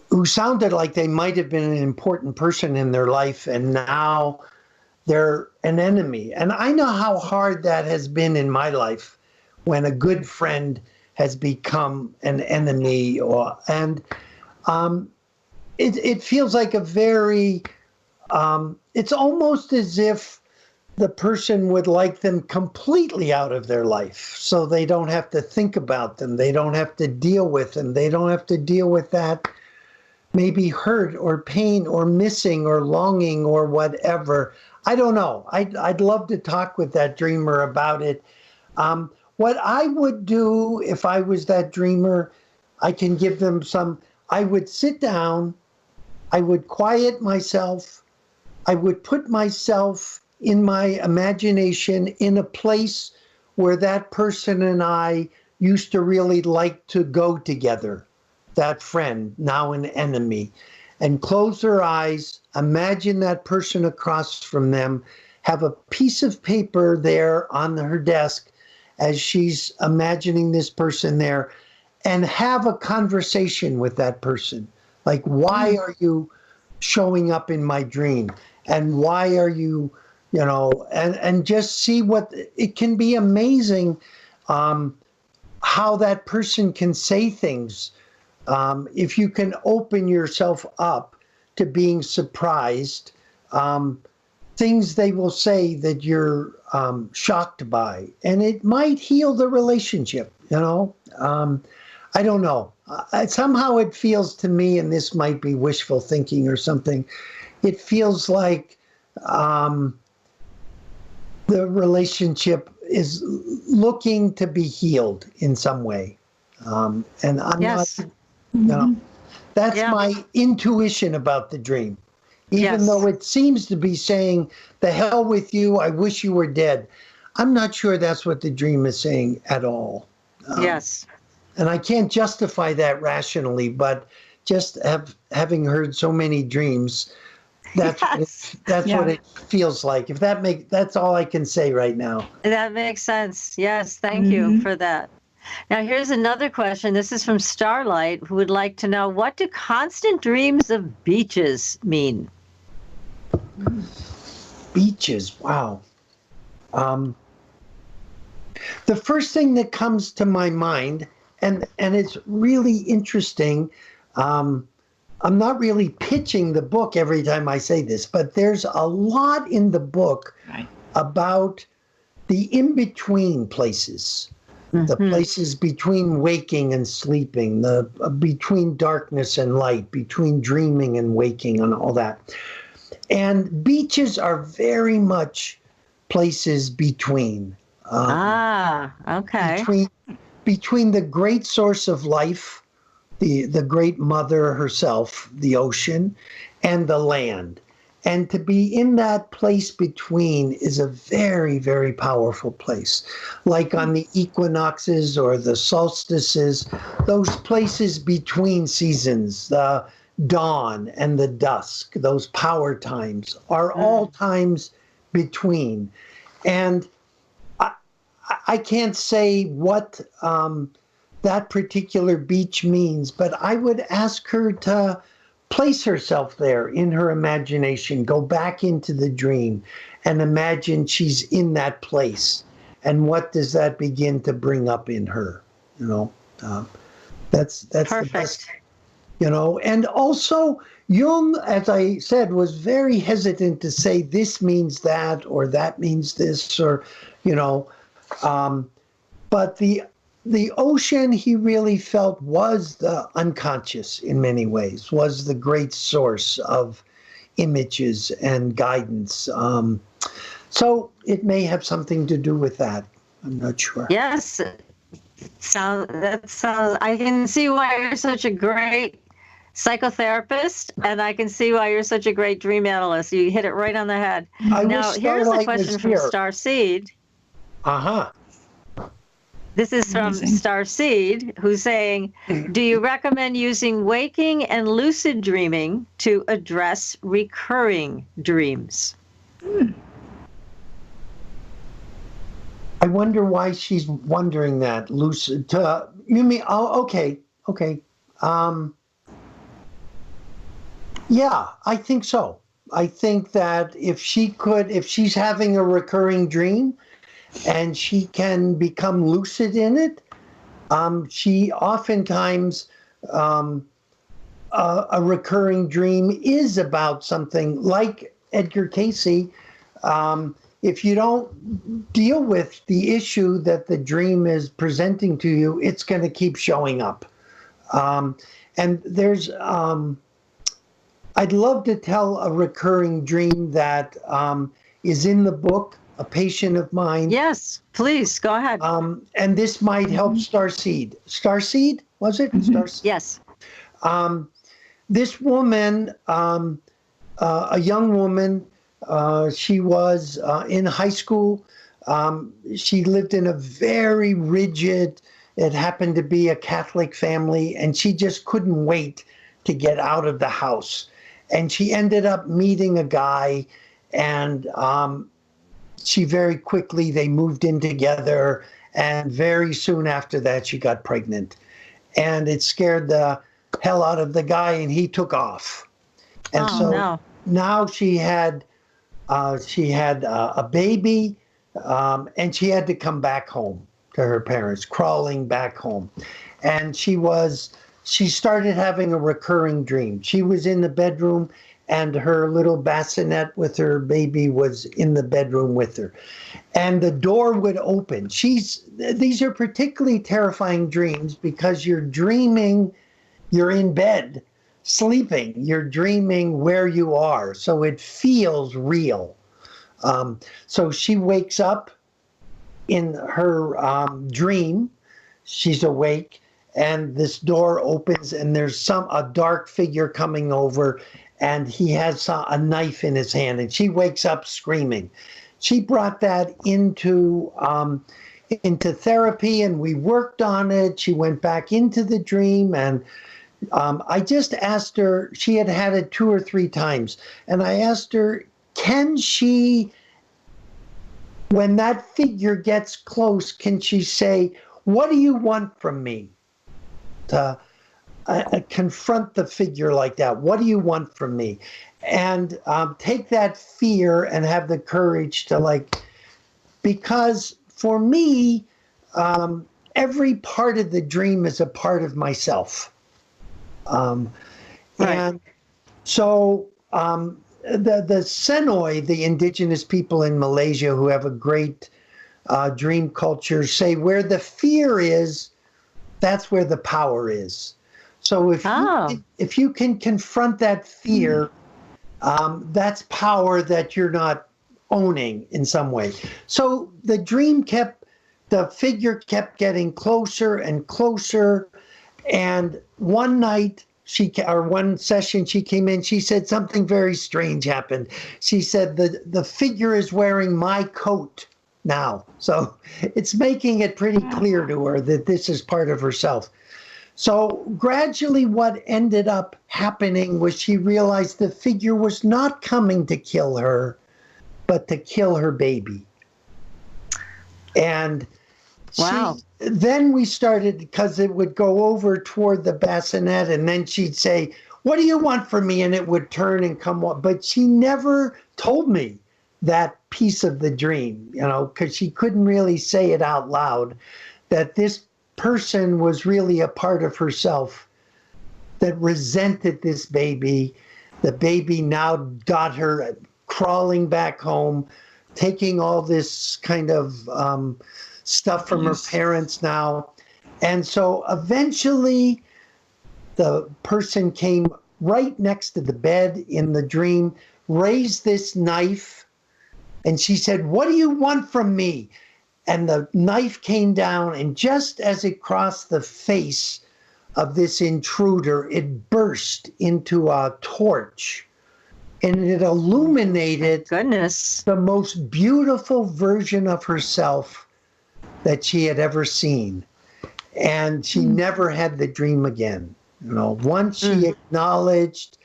who sounded like they might have been an important person in their life, and now they're an enemy. And I know how hard that has been in my life when a good friend has become an enemy, it feels like a very, it's almost as if the person would like them completely out of their life so they don't have to think about them. They don't have to deal with them. They don't have to deal with that maybe hurt or pain or missing or longing or whatever. I don't know. I'd love to talk with that dreamer about it. What I would do if I was that dreamer, I can give them I would sit down, I would quiet myself, I would put myself in my imagination in a place where that person and I used to really like to go together, that friend, now an enemy, and close their eyes, imagine that person across from them, have a piece of paper there on her desk as she's imagining this person there, and have a conversation with that person. Like, why are you showing up in my dream? And why are you, and just see what, it can be amazing how that person can say things. If you can open yourself up to being surprised, things they will say that you're shocked by, and it might heal the relationship, I don't know. Somehow it feels to me, and this might be wishful thinking or something, it feels like the relationship is looking to be healed in some way. And I'm not, that's my intuition about the dream. Even though it seems to be saying, the hell with you, I wish you were dead. I'm not sure that's what the dream is saying at all. And I can't justify that rationally, but just having heard so many dreams, that's what it feels like. If that's all I can say right now. That makes sense. Yes, thank you for that. Now, here's another question. This is from Starlight, who would like to know, what do constant dreams of beaches mean? Beaches, wow. The first thing that comes to my mind, and it's really interesting, I'm not really pitching the book every time I say this, but there's a lot in the book about the in-between places. The places between waking and sleeping, between darkness and light, between dreaming and waking and all that. And beaches are very much places between. Between the great source of life, the great mother herself, the ocean, and the land. And to be in that place between is a very, very powerful place. Like on the equinoxes or the solstices, those places between seasons, the dawn and the dusk, those power times are all times between. And I can't say what that particular beach means, but I would ask her to place herself there in her imagination, go back into the dream and imagine she's in that place. And what does that begin to bring up in her? That's perfect. The best, and also Jung, as I said, was very hesitant to say this means that, or that means this, or, but the ocean, he really felt, was the unconscious in many ways, was the great source of images and guidance. So it may have something to do with that. I'm not sure. Yes. I can see why you're such a great psychotherapist, and I can see why you're such a great dream analyst. You hit it right on the head. Now, here's a question from Starseed. This is from Starseed, who's saying, do you recommend using waking and lucid dreaming to address recurring dreams? I wonder why she's wondering that. Lucid. You mean, okay. Yeah, I think so. I think that if she's having a recurring dream, and she can become lucid in it, she oftentimes, a recurring dream is about something like Edgar Cayce. If you don't deal with the issue that the dream is presenting to you, it's going to keep showing up. And there's, I'd love to tell a recurring dream that is in the book, a patient of mine. Yes, please, go ahead. And this might help Starseed. Starseed, was it? Starseed? Yes. This woman, a young woman, she was in high school. She lived in a very rigid, it happened to be a Catholic family, and she just couldn't wait to get out of the house. And she ended up meeting a guy, and she very quickly, they moved in together, and very soon after that, she got pregnant. And it scared the hell out of the guy, and he took off. And now she had a baby, and she had to come back home to her parents, crawling back home. And she started having a recurring dream. She was in the bedroom, and her little bassinet with her baby was in the bedroom with her. And the door would open. These are particularly terrifying dreams because you're dreaming, you're in bed, sleeping, you're dreaming where you are. So it feels real. So she wakes up in her dream, she's awake, and this door opens, and there's a dark figure coming over, and he has a knife in his hand, and she wakes up screaming. She brought that into therapy, and we worked on it. She went back into the dream, and I just asked her, she had it 2 or 3 times, and I asked her, can she, when that figure gets close, can she say, what do you want from me? To confront the figure like that. What do you want from me? And take that fear and have the courage to because for me, every part of the dream is a part of myself. Right. And so the Senoi, the indigenous people in Malaysia who have a great dream culture, say where the fear is, that's where the power is. So if you can confront that fear, that's power that you're not owning in some way. So the figure kept getting closer and closer. And one night, one session she came in, she said something very strange happened. She said the figure is wearing my coat now. So it's making it pretty clear to her that this is part of herself. So gradually what ended up happening was she realized the figure was not coming to kill her, but to kill her baby. And then we started, because it would go over toward the bassinet, and then she'd say, what do you want from me? And it would turn and come up. But she never told me that piece of the dream, because she couldn't really say it out loud, that this person was really a part of herself that resented this baby. The baby now got her crawling back home, taking all this kind of stuff from her parents now. And so eventually the person came right next to the bed in the dream, raised this knife, and she said, what do you want from me? And the knife came down, and just as it crossed the face of this intruder, it burst into a torch, and it illuminated the most beautiful version of herself that she had ever seen. And she never had the dream again. Once she acknowledged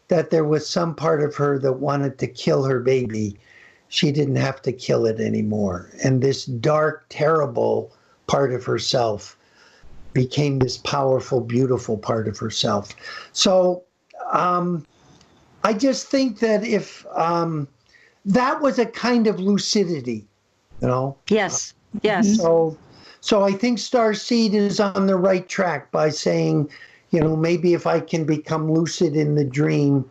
that there was some part of her that wanted to kill her baby, she didn't have to kill it anymore. And this dark, terrible part of herself became this powerful, beautiful part of herself. So I just think that if that was a kind of lucidity, Yes. So I think Starseed is on the right track by saying, maybe if I can become lucid in the dream,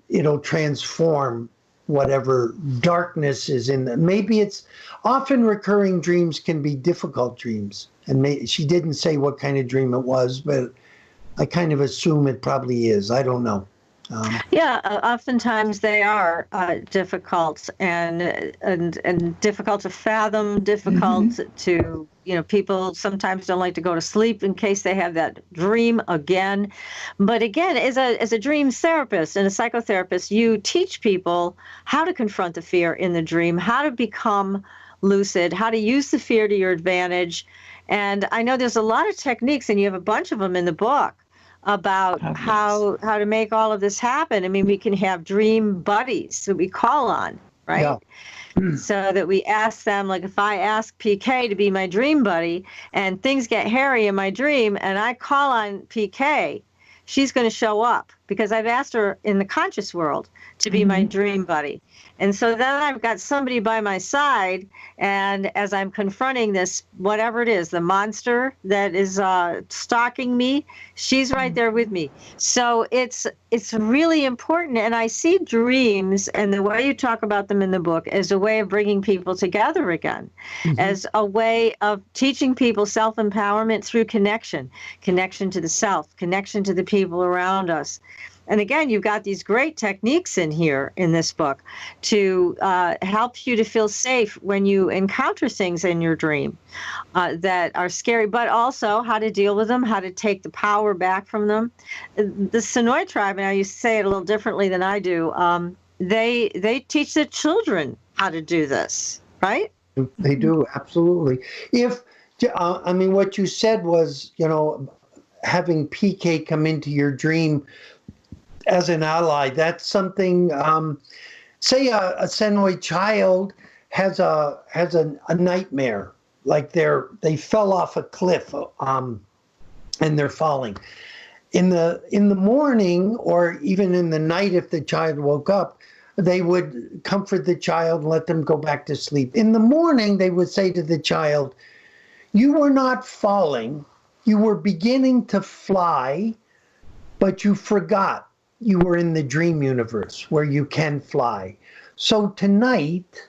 it'll transform whatever darkness is in them. Maybe it's often recurring dreams can be difficult dreams. And she didn't say what kind of dream it was, but I kind of assume it probably is. I don't know. Oftentimes they are difficult and difficult to fathom, difficult to, people sometimes don't like to go to sleep in case they have that dream again. But again, as a dream therapist and a psychotherapist, you teach people how to confront the fear in the dream, how to become lucid, how to use the fear to your advantage. And I know there's a lot of techniques, and you have a bunch of them in the book, about how to make all of this happen. I mean, we can have dream buddies that we call on, right? Yeah. So that we ask them, like if I ask PK to be my dream buddy and things get hairy in my dream and I call on PK, she's going to show up because I've asked her in the conscious world to be my dream buddy. And so then I've got somebody by my side, and as I'm confronting this, whatever it is, the monster that is stalking me, she's right there with me. So it's really important, and I see dreams and the way you talk about them in the book as a way of bringing people together again, as a way of teaching people self-empowerment through connection to the self, connection to the people around us. And again, you've got these great techniques in here in this book to help you to feel safe when you encounter things in your dream that are scary, but also how to deal with them, how to take the power back from them. The Sonoy tribe, and I used to say it a little differently than I do, they teach their children how to do this, right? They do, absolutely. What you said was, having PK come into your dream as an ally, that's something, say a Sonoy child has a nightmare, like they fell off a cliff and they're falling. In the morning, or even in the night, if the child woke up, they would comfort the child and let them go back to sleep. In the morning, they would say to the child, "You were not falling, you were beginning to fly, but you forgot. You were in the dream universe where you can fly. So tonight,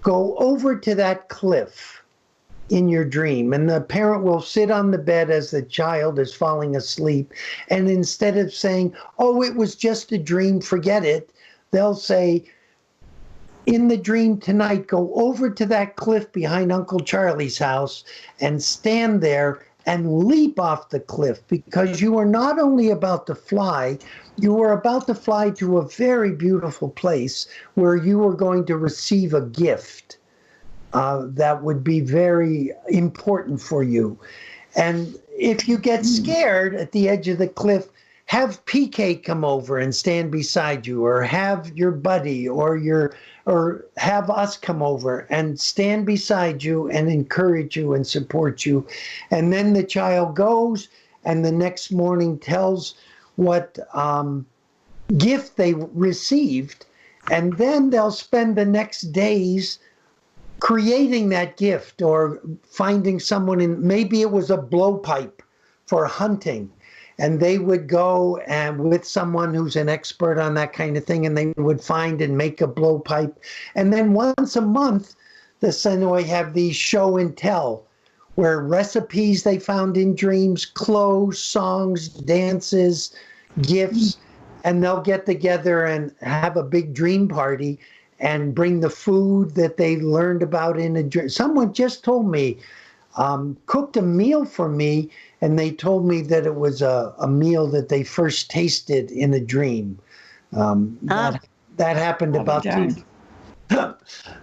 go over to that cliff in your dream." And the parent will sit on the bed as the child is falling asleep. And instead of saying, "Oh, it was just a dream, forget it," they'll say, "In the dream tonight, go over to that cliff behind Uncle Charlie's house and stand there and leap off the cliff, because you are not only about to fly, you are about to fly to a very beautiful place where you are going to receive a gift that would be very important for you. And if you get scared at the edge of the cliff, have PK come over and stand beside you, or have your buddy or have us come over and stand beside you and encourage you and support you." And then the child goes and the next morning tells what gift they received, and then they'll spend the next days creating that gift or finding someone maybe it was a blowpipe for hunting. And they would go and with someone who's an expert on that kind of thing, and they would find and make a blowpipe. And then once a month, the Sonoy have these show and tell, where recipes they found in dreams, clothes, songs, dances, gifts, and they'll get together and have a big dream party and bring the food that they learned about in a dream. Someone just told me, cooked a meal for me, and they told me that it was a meal that they first tasted in a dream. That happened about 2.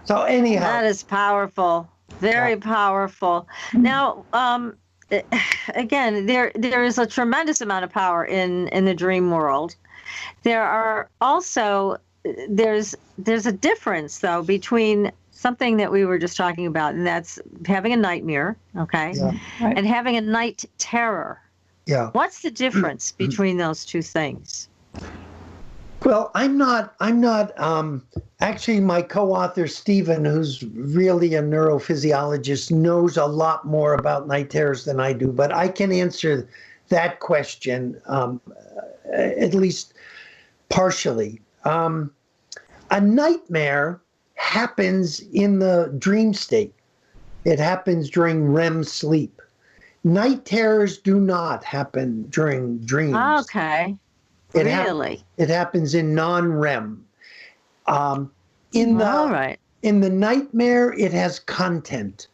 So anyhow. That is powerful. Very powerful. Now, again, there is a tremendous amount of power in the dream world. There are also, there's a difference, though, between something that we were just talking about, and that's having a nightmare, okay, and having a night terror. Yeah. What's the difference between those two things? Well, I'm not, actually my co-author, Stephen, who's really a neurophysiologist, knows a lot more about night terrors than I do, but I can answer that question, at least partially. A nightmare happens in the dream state. It happens during REM sleep. Night terrors do not happen during dreams. Okay. Really? It happens in non-REM. All right. In the nightmare, it has content.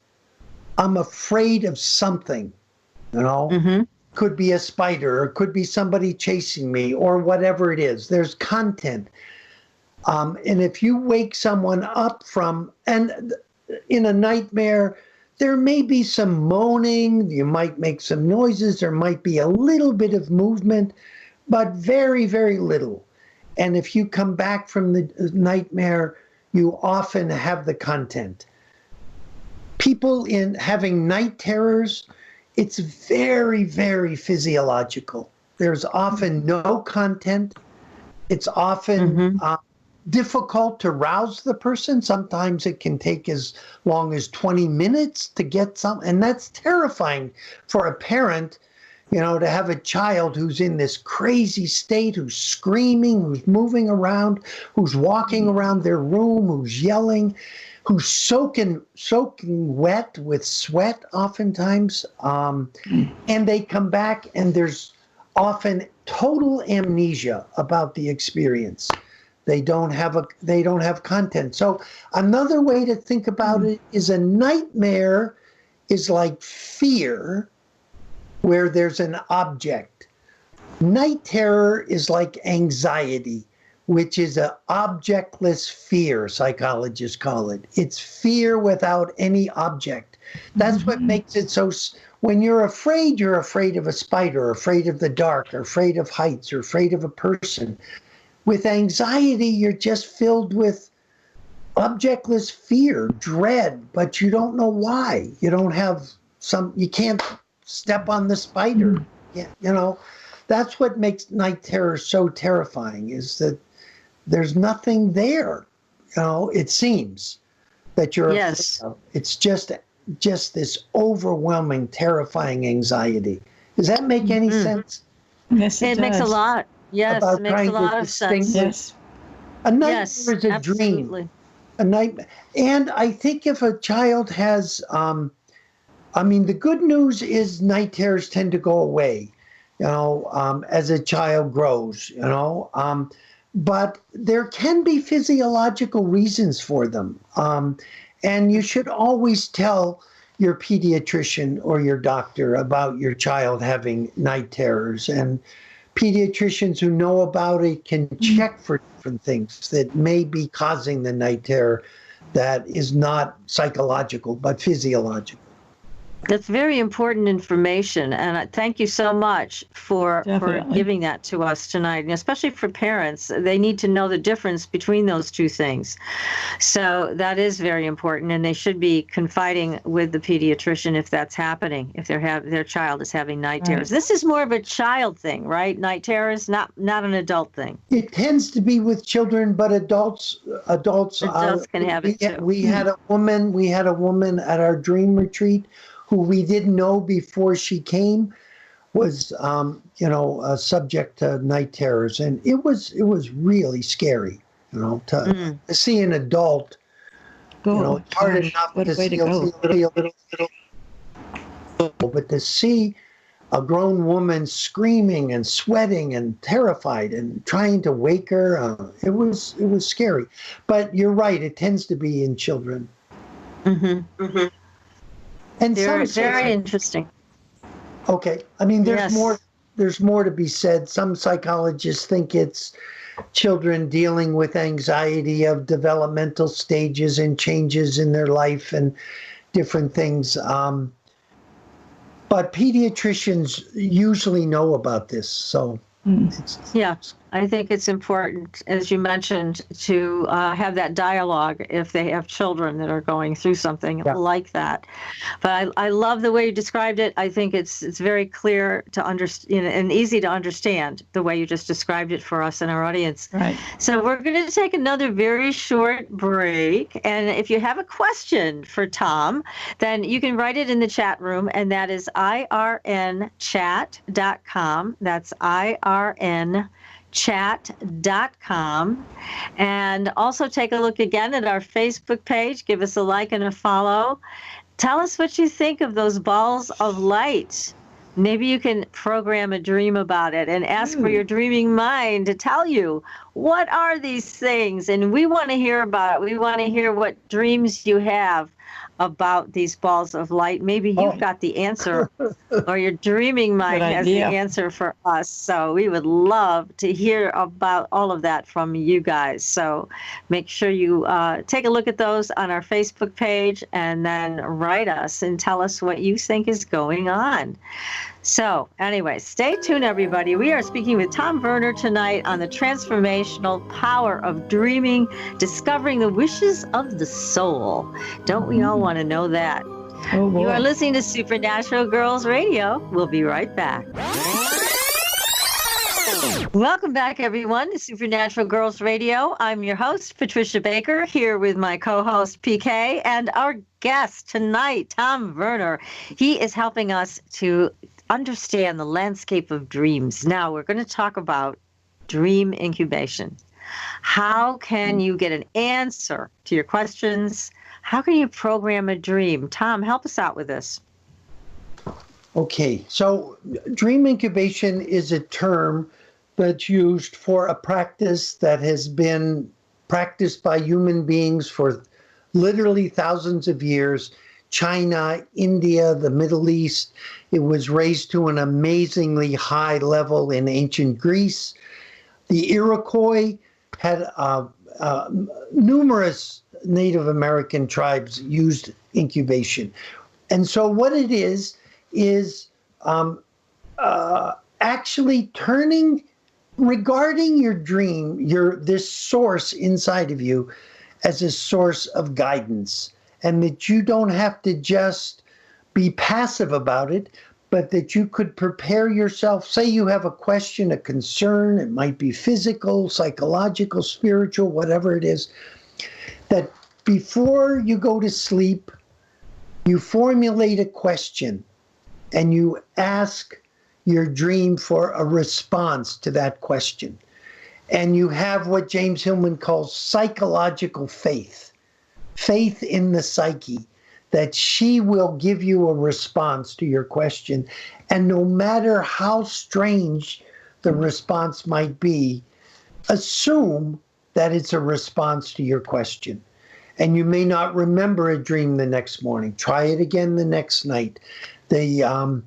I'm afraid of something, Could be a spider, or could be somebody chasing me, or whatever it is. There's content. And if you wake someone up and in a nightmare, there may be some moaning, you might make some noises, there might be a little bit of movement, but very, very little. And if you come back from the nightmare, you often have the content. People in having night terrors, it's very, very physiological. There's often no content. It's often difficult to rouse the person. Sometimes it can take as long as 20 minutes to get some, and that's terrifying for a parent, to have a child who's in this crazy state, who's screaming, who's moving around, who's walking around their room, who's yelling, who's soaking wet with sweat oftentimes. And they come back and there's often total amnesia about the experience. They don't have content. So another way to think about it is a nightmare is like fear, where there's an object. Night terror is like anxiety, which is an objectless fear, psychologists call it. It's fear without any object. That's what makes it so. When you're afraid of a spider, or afraid of the dark, or afraid of heights, or afraid of a person. With anxiety, you're just filled with objectless fear, dread, but you don't know why. You can't step on the spider. That's what makes night terror so terrifying, is that there's nothing there. It seems that you're afraid of. It's just this overwhelming, terrifying anxiety. Does that make any sense? Yes, it does. Makes a lot. Yes, it makes a lot of sense. Yes. A nightmare is a dream. A nightmare. And I think if a child has, the good news is night terrors tend to go away, as a child grows, but there can be physiological reasons for them. And you should always tell your pediatrician or your doctor about your child having night terrors. And pediatricians who know about it can check for different things that may be causing the night terror that is not psychological, but physiological. That's very important information, and thank you so much for giving that to us tonight, and especially for parents. They need to know the difference between those two things. So that is very important, and they should be confiding with the pediatrician if that's happening, if their child is having night terrors. This is more of a child thing, right? Night terrors, not an adult thing. It tends to be with children, but adults can have it too. We had a woman at our dream retreat who we didn't know before she came was, subject to night terrors. And it was really scary, to see an adult, hard enough to see a little, but to see a grown woman screaming and sweating and terrified and trying to wake her, it was scary. But you're right, it tends to be in children. Mm-hmm. Mm-hmm. And very interesting. Okay. There's more to be said. Some psychologists think it's children dealing with anxiety of developmental stages and changes in their life and different things. But pediatricians usually know about this. So I think it's important, as you mentioned, to have that dialogue if they have children that are going through something like that. But I love the way you described it. I think it's very clear to understand and easy to understand the way you just described it for us and our audience. Right. So we're going to take another very short break. And if you have a question for Tom, then you can write it in the chat room, and that is irnchat.com. That's irnchat.com, and also take a look again at our Facebook page. Give us a like and a follow. Tell us what you think of those balls of light Maybe you can program a dream about it and ask for your dreaming mind to tell you, what are these things? And we want to hear about it. We want to hear what dreams you have about these balls of light. Maybe you've got the answer, or your dreaming mind has the answer for us. So we would love to hear about all of that from you guys. So make sure you take a look at those on our Facebook page, and then write us and tell us what you think is going on. So anyway, stay tuned, everybody. We are speaking with Tom Verner tonight on the transformational power of dreaming, discovering the wishes of the soul. Don't we all want to know that? Oh, boy. You are listening to Supernatural Girls Radio. We'll be right back. Welcome back, everyone, to Supernatural Girls Radio. I'm your host, Patricia Baker, here with my co-host, PK, and our guest tonight, Tom Verner. He is helping us to understand the landscape of dreams. Now, we're going to talk about dream incubation. How can you get an answer to your questions? How can you program a dream? Tom, help us out with this. Okay, so dream incubation is a term that's used for a practice that has been practiced by human beings for literally thousands of years. China, India, the Middle East. It was raised to an amazingly high level in ancient Greece. The Iroquois had numerous Native American tribes used incubation. And so what it is actually turning, regarding your dream, this source inside of you as a source of guidance. And that you don't have to just be passive about it, but that you could prepare yourself. Say you have a question, a concern, it might be physical, psychological, spiritual, whatever it is, that before you go to sleep, you formulate a question and you ask your dream for a response to that question. And you have what James Hillman calls psychological faith. Faith in the psyche, that she will give you a response to your question. And no matter how strange the response might be, assume that it's a response to your question. And you may not remember a dream the next morning. Try it again the next night. In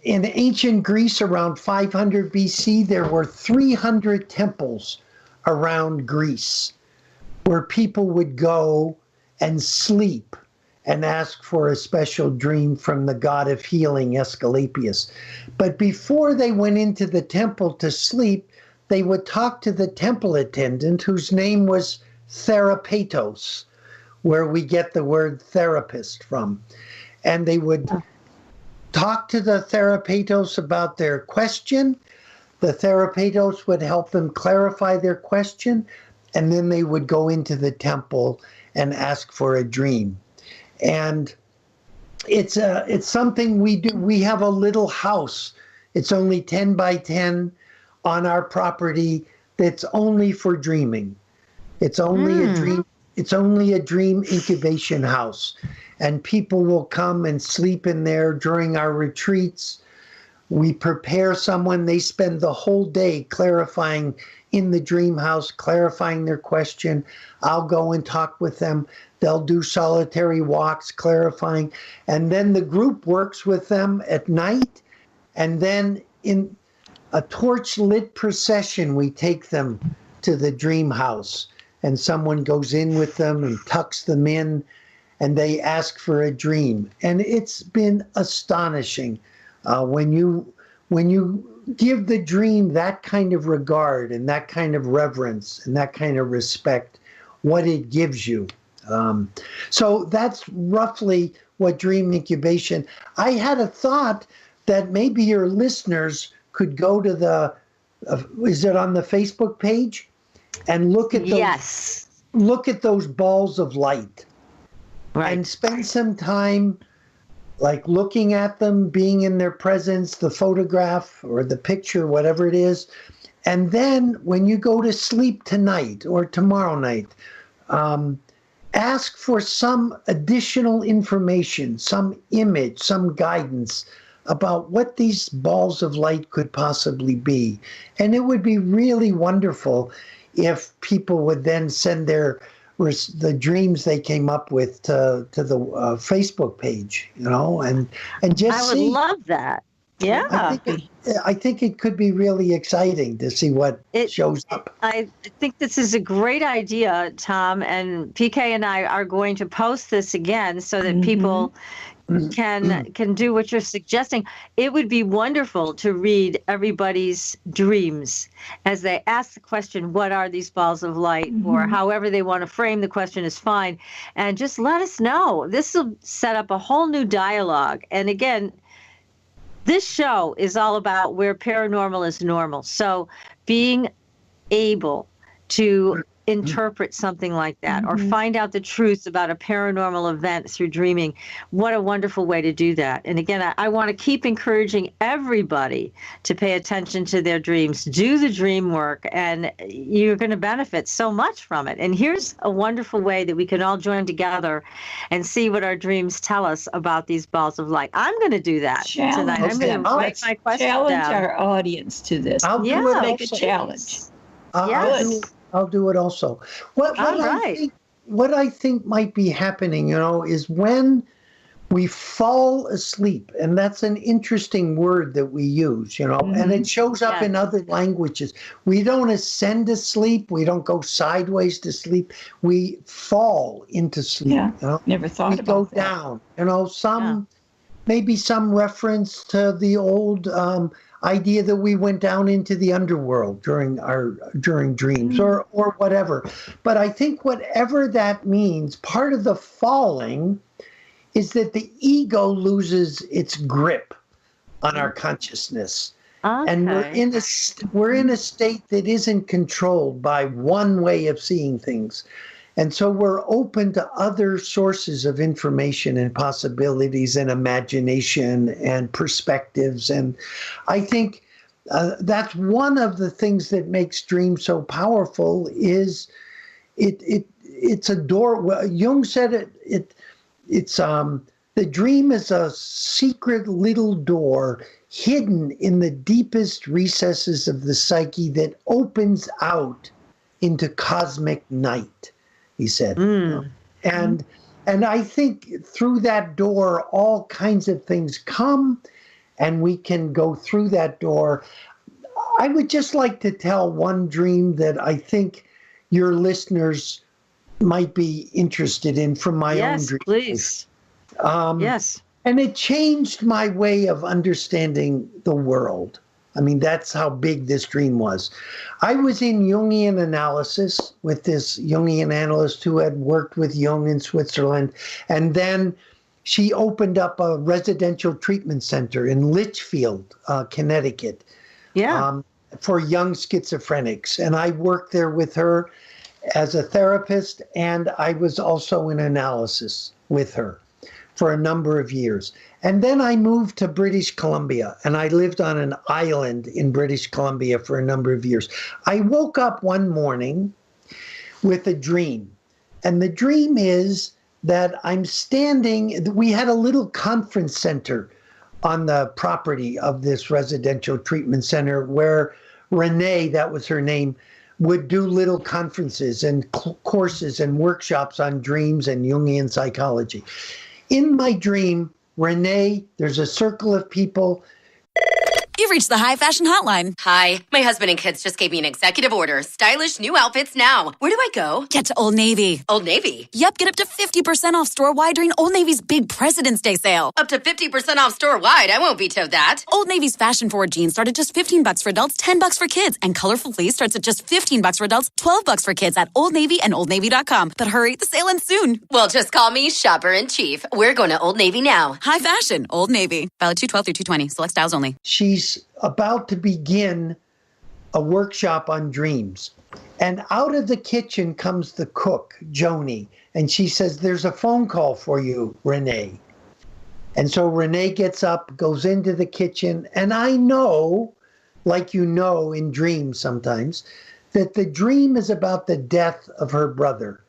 ancient Greece, around 500 BC, there were 300 temples around Greece, where people would go and sleep and ask for a special dream from the god of healing, Asclepius. But before they went into the temple to sleep, they would talk to the temple attendant, whose name was Therapeutos, where we get the word therapist from. And they would talk to the Therapeutos about their question. The Therapeutos would help them clarify their question. And then they would go into the temple and ask for a dream. And it's something we do. We have a little house. It's only 10 by 10 on our property that's only for dreaming. It's only a dream. It's only a dream incubation house. And people will come and sleep in there during our retreats. We prepare someone. They spend the whole day clarifying in the dream house, clarifying their question. I'll go and talk with them. They'll do solitary walks, clarifying. And then the group works with them at night. And then in a torch-lit procession, we take them to the dream house. And someone goes in with them and tucks them in, and they ask for a dream. And it's been astonishing when you give the dream that kind of regard and that kind of reverence and that kind of respect, what it gives you. So that's roughly what dream incubation. I had a thought that maybe your listeners could go to the, is it on the Facebook page? And look at those, look at those balls of light. Right. And spend some time like looking at them, being in their presence, the photograph or the picture, whatever it is. And then when you go to sleep tonight or tomorrow night, ask for some additional information, some image, some guidance about what these balls of light could possibly be. And it would be really wonderful if people would then send the dreams they came up with to the Facebook page, and just I would love that. Yeah. I think it could be really exciting to see what shows up. I think this is a great idea, Tom, and PK and I are going to post this again so that people can do what you're suggesting. It would be wonderful to read everybody's dreams as they ask the question, what are these balls of light? Or however they want to frame the question is fine. And just let us know. This will set up a whole new dialogue. And again, this show is all about where paranormal is normal. So being able to interpret something like that or find out the truth about a paranormal event through dreaming, what a wonderful way to do that. And again, I want to keep encouraging everybody to pay attention to their dreams, do the dream work, and you're going to benefit so much from it. And here's a wonderful way that we can all join together and see what our dreams tell us about these balls of light. I'm going to do that tonight. I'm going to write my question challenge down. Our audience to this. I'll make a challenge. I'll do it also. What I think might be happening, is when we fall asleep, and that's an interesting word that we use, and it shows up in other languages. We don't ascend to sleep. We don't go sideways to sleep. We fall into sleep. Yeah, never thought about that. We go down. Maybe some reference to the old idea that we went down into the underworld during dreams or whatever. But I think whatever that means, part of the falling is that the ego loses its grip on our consciousness. Okay. And we're in a state that isn't controlled by one way of seeing things. And so we're open to other sources of information and possibilities and imagination and perspectives. And I think that's one of the things that makes dreams so powerful is it's a door. Well, Jung said it's the dream is a secret little door hidden in the deepest recesses of the psyche that opens out into cosmic night. He said, and I think through that door, all kinds of things come, and we can go through that door. I would just like to tell one dream that I think your listeners might be interested in from my own dream. Yes, please. Yes. And it changed my way of understanding the world. I mean, that's how big this dream was. I was in Jungian analysis with this Jungian analyst who had worked with Jung in Switzerland. And then she opened up a residential treatment center in Litchfield, Connecticut, for young schizophrenics. And I worked there with her as a therapist, and I was also in analysis with her for a number of years. And then I moved to British Columbia, and I lived on an island in British Columbia for a number of years. I woke up one morning with a dream, and the dream is that I'm standing, we had a little conference center on the property of this residential treatment center where Renee, that was her name, would do little conferences and courses and workshops on dreams and Jungian psychology. In my dream, Renee, there's a circle of people. You've reached the High Fashion Hotline. Hi, my husband and kids just gave me an executive order. Stylish new outfits now. Where do I go? Get to Old Navy. Old Navy? Yep, get up to 50% off store-wide during Old Navy's big President's Day sale. Up to 50% off store-wide. I won't veto that. Old Navy's fashion-forward jeans start at just $15 for adults, $10 for kids. And colorful fleece starts at just $15 for adults, $12 for kids at Old Navy and OldNavy.com. But hurry, the sale ends soon. Well, just call me Shopper-in-Chief. We're going to Old Navy now. High fashion, Old Navy. Valid 2/12 through 2/20. Select styles only. She's about to begin a workshop on dreams. And out of the kitchen comes the cook, Joni, and she says, there's a phone call for you, Renee. And so Renee gets up, goes into the kitchen, and I know, like you know in dreams sometimes, that the dream is about the death of her brother.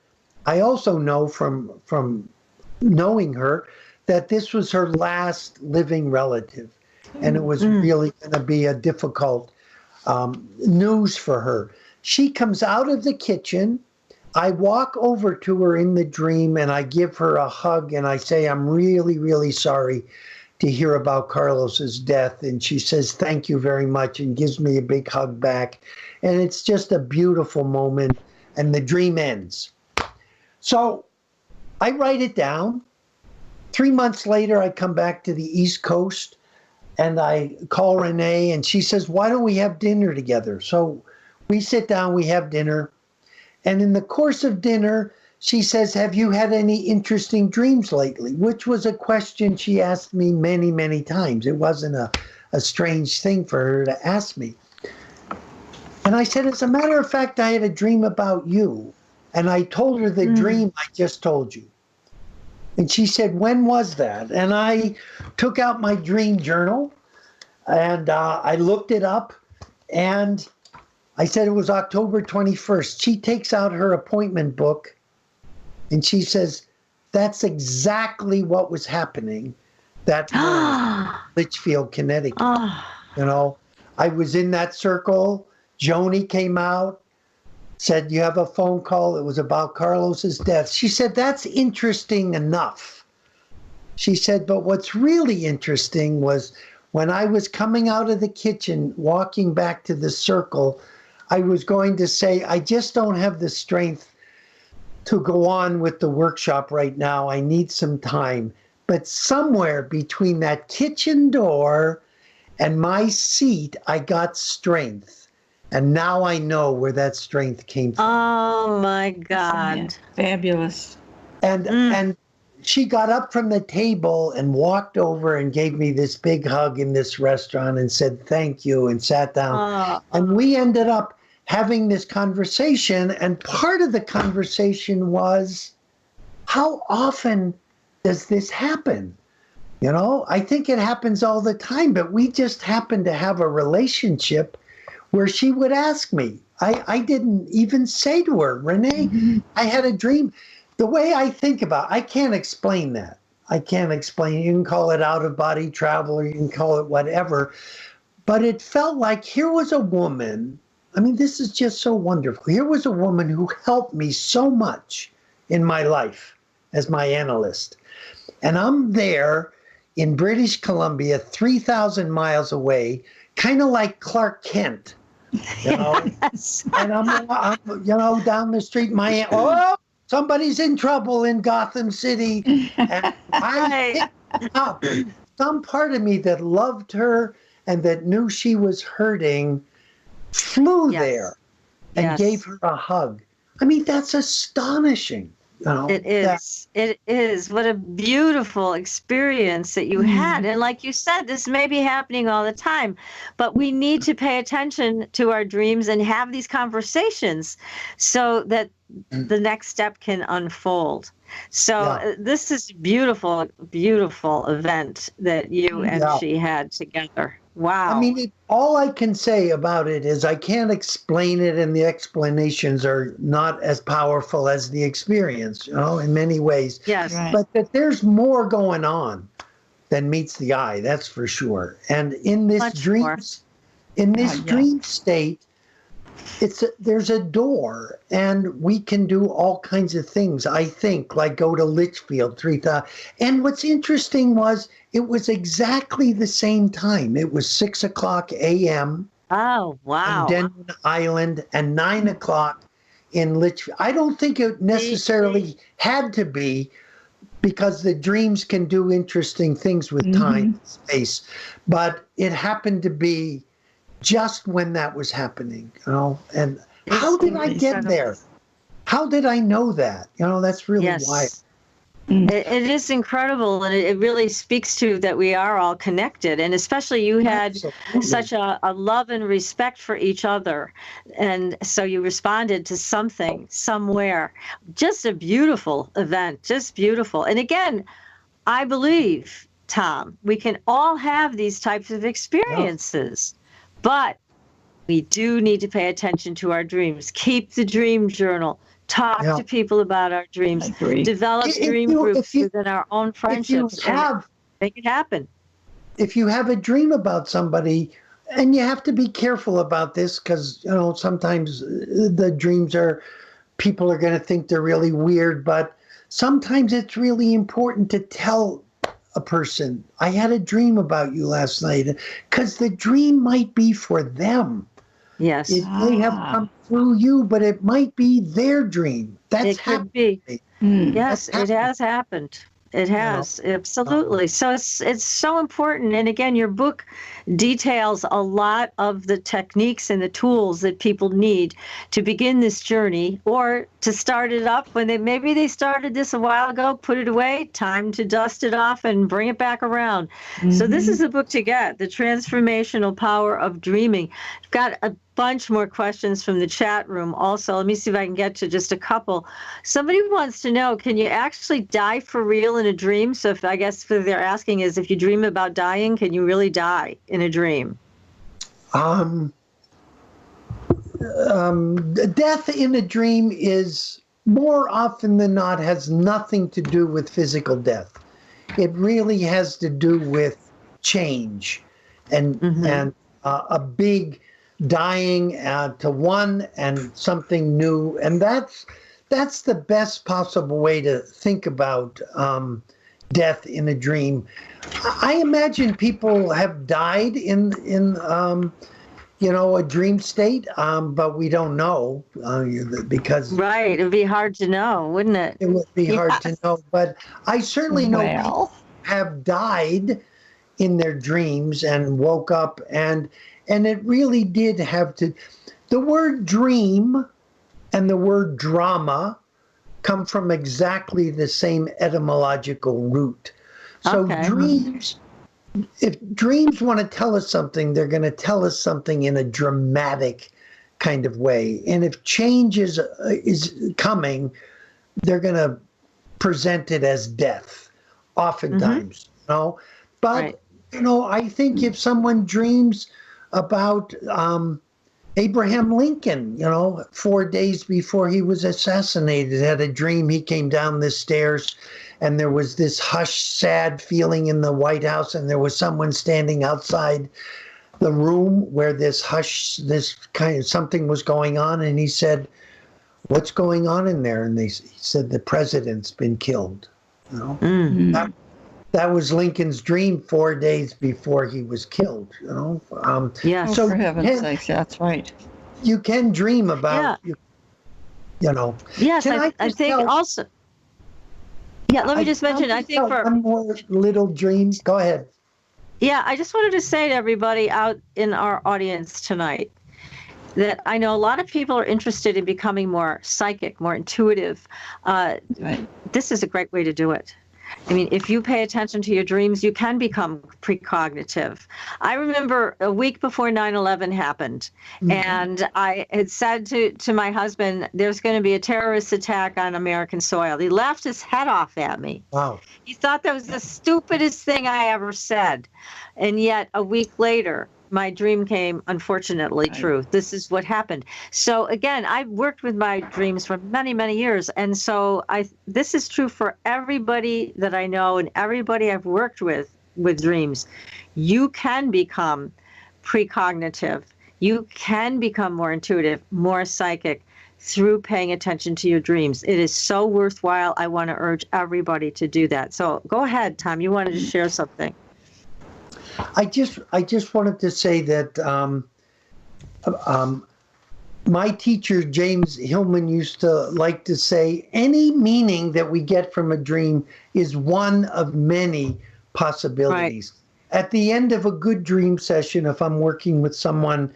I also know from knowing her that this was her last living relative. and it was really going to be a difficult news for her. She comes out of the kitchen. I walk over to her in the dream and I give her a hug and I say, I'm really, really sorry to hear about Carlos's death. And she says, thank you very much, and gives me a big hug back. And it's just a beautiful moment, and the dream ends. So I write it down. 3 months later, I come back to the East Coast and I call Renee and she says, why don't we have dinner together? So we sit down, we have dinner. And in the course of dinner, she says, have you had any interesting dreams lately? Which was a question she asked me many, many times. It wasn't a strange thing for her to ask me. And I said, as a matter of fact, I had a dream about you. And I told her the dream I just told you. And she said, when was that? And I took out my dream journal and I looked it up and I said it was October 21st. She takes out her appointment book and she says, that's exactly what was happening that morning, Litchfield, Connecticut. You know, I was in that circle. Joni came out, said, you have a phone call. It was about Carlos's death. She said, that's interesting enough. She said, but what's really interesting was when I was coming out of the kitchen, walking back to the circle, I was going to say, I just don't have the strength to go on with the workshop right now. I need some time. But somewhere between that kitchen door and my seat, I got strength. And now I know where that strength came from. Oh, my God. Yeah, fabulous. And she got up from the table and walked over and gave me this big hug in this restaurant and said, thank you, and sat down. And we ended up having this conversation. And part of the conversation was, how often does this happen? You know, I think it happens all the time, but we just happen to have a relationship where she would ask me. I didn't even say to her, Renee, I had a dream. The way I think about it, I can't explain that. I can't explain it. You can call it out-of-body travel or you can call it whatever. But it felt like here was a woman. I mean, this is just so wonderful. Here was a woman who helped me so much in my life as my analyst. And I'm there in British Columbia, 3,000 miles away, kind of like Clark Kent. You know, yes. And I'm, you know, down the street, somebody's in trouble in Gotham City. And I picked up some part of me that loved her and that knew she was hurting, flew there and gave her a hug. I mean, that's astonishing. You know, it is. It is. What a beautiful experience that you had. And like you said, this may be happening all the time, but we need to pay attention to our dreams and have these conversations so that the next step can unfold. So this is a beautiful, beautiful event that you and she had together. Wow. I mean, all I can say about it is I can't explain it, and the explanations are not as powerful as the experience, you know, in many ways. Yes. Right. But that there's more going on than meets the eye, that's for sure. And in this dream state, there's a door, and we can do all kinds of things, I think, like go to Litchfield 3,000. And what's interesting was it was exactly the same time. It was 6:00 a.m. Oh, wow. on Denman Island and 9:00 in Litchfield. I don't think it necessarily had to be, because the dreams can do interesting things with time and space. But it happened to be just when that was happening, you know. And how did I get there? How did I know that? You know, that's really wild. It is incredible, and it really speaks to that we are all connected, and especially you had such a love and respect for each other, and so you responded to something somewhere. Just a beautiful event, just beautiful. And again, I believe, Tom, we can all have these types of experiences, but we do need to pay attention to our dreams. Keep the dream journal. Talk to people about our dreams. Develop dream groups within our own friendships. Make it happen. if you have a dream about somebody, and you have to be careful about this because, sometimes the dreams people are going to think they're really weird, but sometimes it's really important to tell a person, I had a dream about you last night, because the dream might be for them. Yes. It may have come through you, but it might be their dream. That's could be. Yes, it has happened. It has, absolutely. So it's so important. And again, your book details a lot of the techniques and the tools that people need to begin this journey, or to start it up when maybe they started this a while ago, put it away, time to dust it off and bring it back around. So this is the book to get, The Transformational Power of Dreaming. I've got a bunch more questions from the chat room also. Let me see if I can get to just a couple. Somebody wants to know, can you actually die for real in a dream? So I guess what they're asking is, if you dream about dying, can you really die in a dream? Death in a dream is more often than not has nothing to do with physical death. It really has to do with change and a big dying to one and something new. And that's the best possible way to think about death in a dream. I imagine people have died in a dream state, but we don't know because... Right, it'd be hard to know, wouldn't it? It would be hard to know, but I certainly know people have died in their dreams and woke up, and it really did have to... The word dream and the word drama come from exactly the same etymological root. So dreams, if dreams want to tell us something, they're going to tell us something in a dramatic kind of way. And if change is coming, they're going to present it as death, oftentimes. But I think if someone dreams about Abraham Lincoln, 4 days before he was assassinated, had a dream he came down the stairs and there was this hushed, sad feeling in the White House, and there was someone standing outside the room where this kind of something was going on, and he said, "What's going on in there?" And he said, "The president's been killed." That was Lincoln's dream 4 days before he was killed. So for heaven's sake, that's right. You can dream about, Yes, I think also. Yeah, let me just mention, I think for one more little dream. Go ahead. Yeah, I just wanted to say to everybody out in our audience tonight that I know a lot of people are interested in becoming more psychic, more intuitive. This is a great way to do it. I mean, if you pay attention to your dreams, you can become precognitive. I remember a week before 9/11 happened, and I had said to my husband, there's going to be a terrorist attack on American soil. He laughed his head off at me. Wow. He thought that was the stupidest thing I ever said. And yet a week later, my dream came, unfortunately, true. This is what happened. So again, I've worked with my dreams for many, many years. And so this is true for everybody that I know and everybody I've worked with dreams. You can become precognitive. You can become more intuitive, more psychic through paying attention to your dreams. It is so worthwhile. I want to urge everybody to do that. So go ahead, Tom. You wanted to share something. I just wanted to say that my teacher, James Hillman, used to like to say, any meaning that we get from a dream is one of many possibilities. Right. At the end of a good dream session, if I'm working with someone,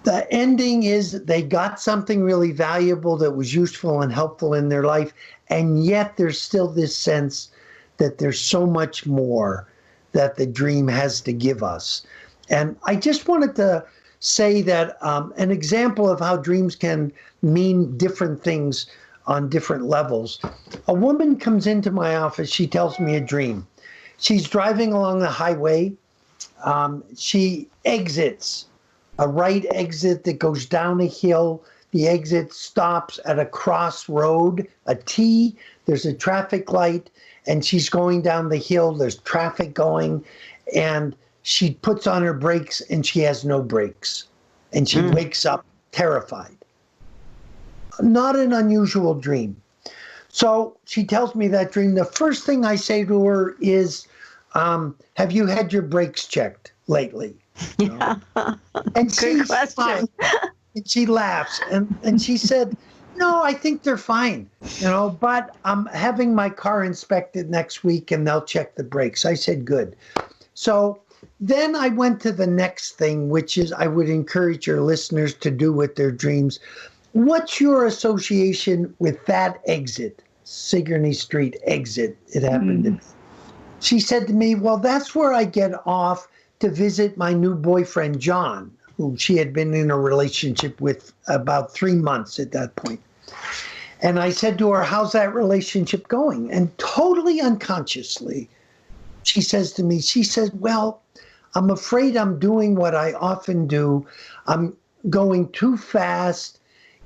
the ending is they got something really valuable that was useful and helpful in their life, and yet there's still this sense that there's so much more that the dream has to give us. And I just wanted to say that an example of how dreams can mean different things on different levels. A woman comes into my office, she tells me a dream. She's driving along the highway. She exits, a right exit that goes down a hill. The exit stops at a crossroad, a T. There's a traffic light, and she's going down the hill. There's traffic going, and she puts on her brakes and she has no brakes. And she wakes up terrified. Not an unusual dream. So she tells me that dream. The first thing I say to her is, have you had your brakes checked lately? Yeah. And Good question. And she laughs. And she said, no, I think they're fine, but I'm having my car inspected next week and they'll check the brakes. I said, good. So then I went to the next thing, which is I would encourage your listeners to do with their dreams. What's your association with that exit, Sigourney Street exit? It happened. She said to me, well, that's where I get off to visit my new boyfriend, John, who she had been in a relationship with about 3 months at that point. And I said to her, how's that relationship going? And totally unconsciously, she says to me, well, I'm afraid I'm doing what I often do. I'm going too fast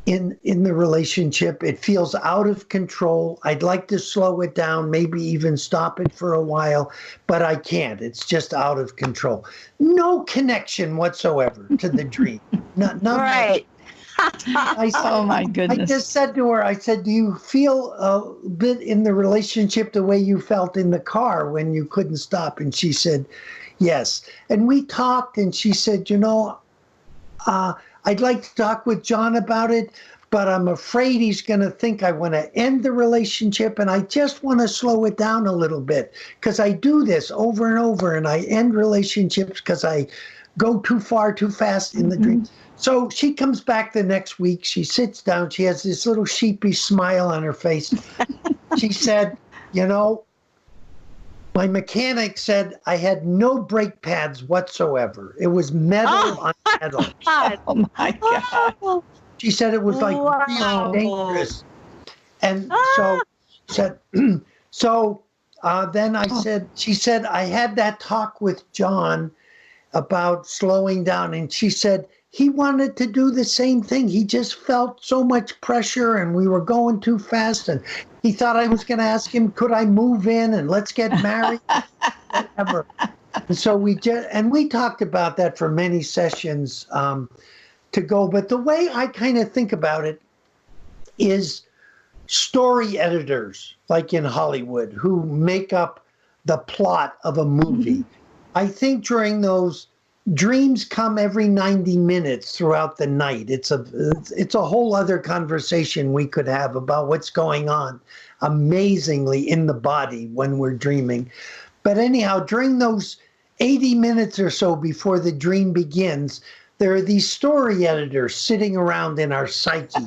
in the relationship. It feels out of control. I'd like to slow it down, maybe even stop it for a while, but I can't. It's just out of control. No connection whatsoever to the dream. None. Right. Oh, my goodness. I just said to her, I said, do you feel a bit in the relationship the way you felt in the car when you couldn't stop? And she said, yes. And we talked, and she said, I'd like to talk with John about it, but I'm afraid he's going to think I want to end the relationship, and I just want to slow it down a little bit because I do this over and over, and I end relationships because I go too far, too fast in the dream. So she comes back the next week. She sits down. She has this little sheepy smile on her face. She said, my mechanic said I had no brake pads whatsoever. It was metal on metal. Oh, my God. She said it was like really dangerous. And then she said, I had that talk with John about slowing down. And she said, he wanted to do the same thing. He just felt so much pressure and we were going too fast. And he thought I was going to ask him, could I move in and let's get married? Whatever. And so we talked about that for many sessions to go. But the way I kind of think about it is story editors, like in Hollywood, who make up the plot of a movie. I think during those dreams come every 90 minutes throughout the night. It's a whole other conversation we could have about what's going on amazingly in the body when we're dreaming. But anyhow, during those 80 minutes or so before the dream begins, there are these story editors sitting around in our psyche.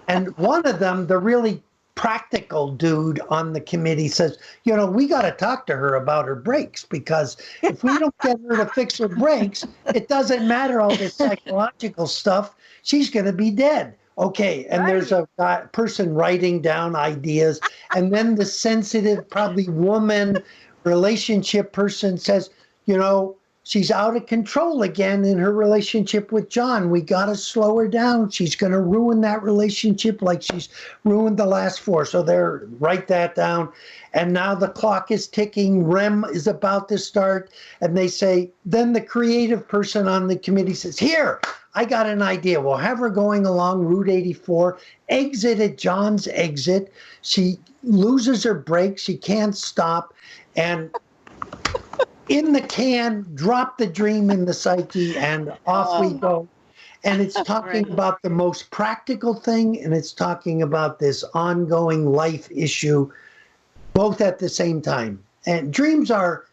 And one of them, the really practical dude on the committee, says, we got to talk to her about her brakes, because if we don't get her to fix her brakes, it doesn't matter all this psychological stuff. She's going to be dead. Okay. And there's a person writing down ideas. And then the sensitive, probably woman relationship person says, she's out of control again in her relationship with John. We got to slow her down. She's going to ruin that relationship like she's ruined the last 4. So write that down. And now the clock is ticking. REM is about to start. And they say, then the creative person on the committee says, here, I got an idea. We'll have her going along Route 84, exit at John's exit. She loses her brakes. She can't stop. And in the can, drop the dream in the psyche, and off we go. And it's talking about the most practical thing, and it's talking about this ongoing life issue, both at the same time. And dreams are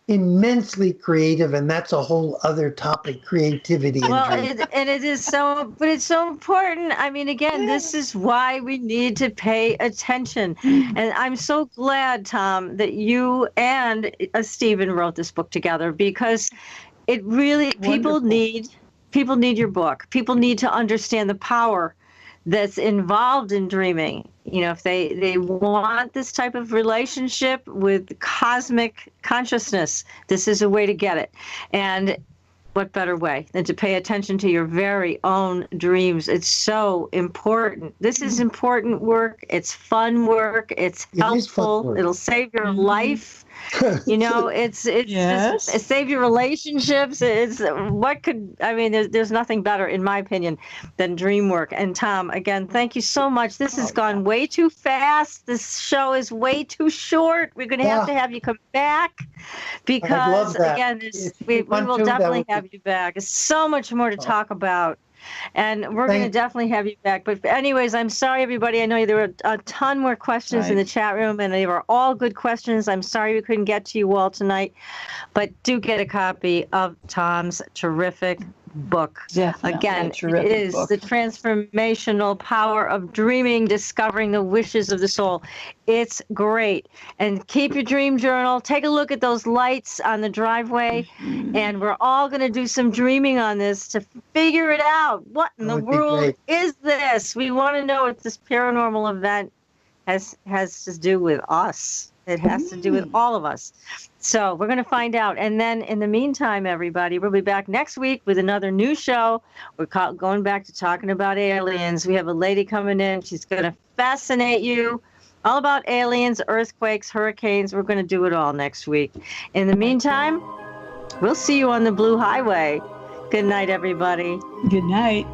immensely creative, and that's a whole other topic, creativity in dreams. It is so, but it's so important. I mean, again, this is why we need to pay attention. And I'm so glad, Tom, that you and Stephen wrote this book together, because it really, people need your book. People need to understand the power that's involved in dreaming. If they want this type of relationship with cosmic consciousness, this is a way to get it. And what better way than to pay attention to your very own dreams? It's so important. This is important work. It's fun work. It's helpful. It'll save your life. It's Yes. just save your relationships. There's nothing better, in my opinion, than dream work. And Tom, again, thank you so much. This has gone way too fast. This show is way too short. We're going to have you come back because, again, we will definitely have you back. There's so much more to talk about. And we're going to definitely have you back. But anyways, I'm sorry, everybody. I know there were a ton more questions in the chat room, and they were all good questions. I'm sorry we couldn't get to you all tonight. But do get a copy of Tom's terrific book. Definitely. Again, it is The Transformational Power of Dreaming, Discovering the Wishes of the Soul. It's great. And keep your dream journal. Take a look at those lights on the driveway. And we're all going to do some dreaming on this to figure it out. What in the world is this? We want to know what this paranormal event has to do with us. It has to do with all of us. So we're going to find out. And then in the meantime, everybody, we'll be back next week with another new show. We're going back to talking about aliens. We have a lady coming in. She's going to fascinate you all about aliens, earthquakes, hurricanes. We're going to do it all next week. In the meantime, we'll see you on the Blue Highway. Good night, everybody. Good night.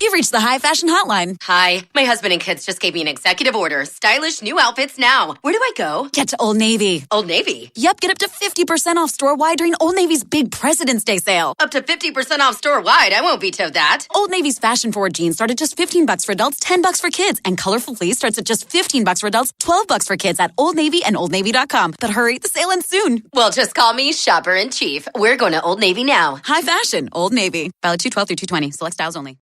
You've reached the High Fashion Hotline. Hi, my husband and kids just gave me an executive order. Stylish new outfits now. Where do I go? Get to Old Navy. Old Navy? Yep, get up to 50% off store-wide during Old Navy's big President's Day sale. Up to 50% off store-wide. I won't veto that. Old Navy's fashion-forward jeans start at just $15 for adults, $10 for kids. And colorful fleece starts at just $15 for adults, $12 for kids at Old Navy and OldNavy.com. But hurry, the sale ends soon. Well, just call me Shopper in Chief. We're going to Old Navy now. High fashion, Old Navy. Valid 2/12 through 2/20. Select styles only.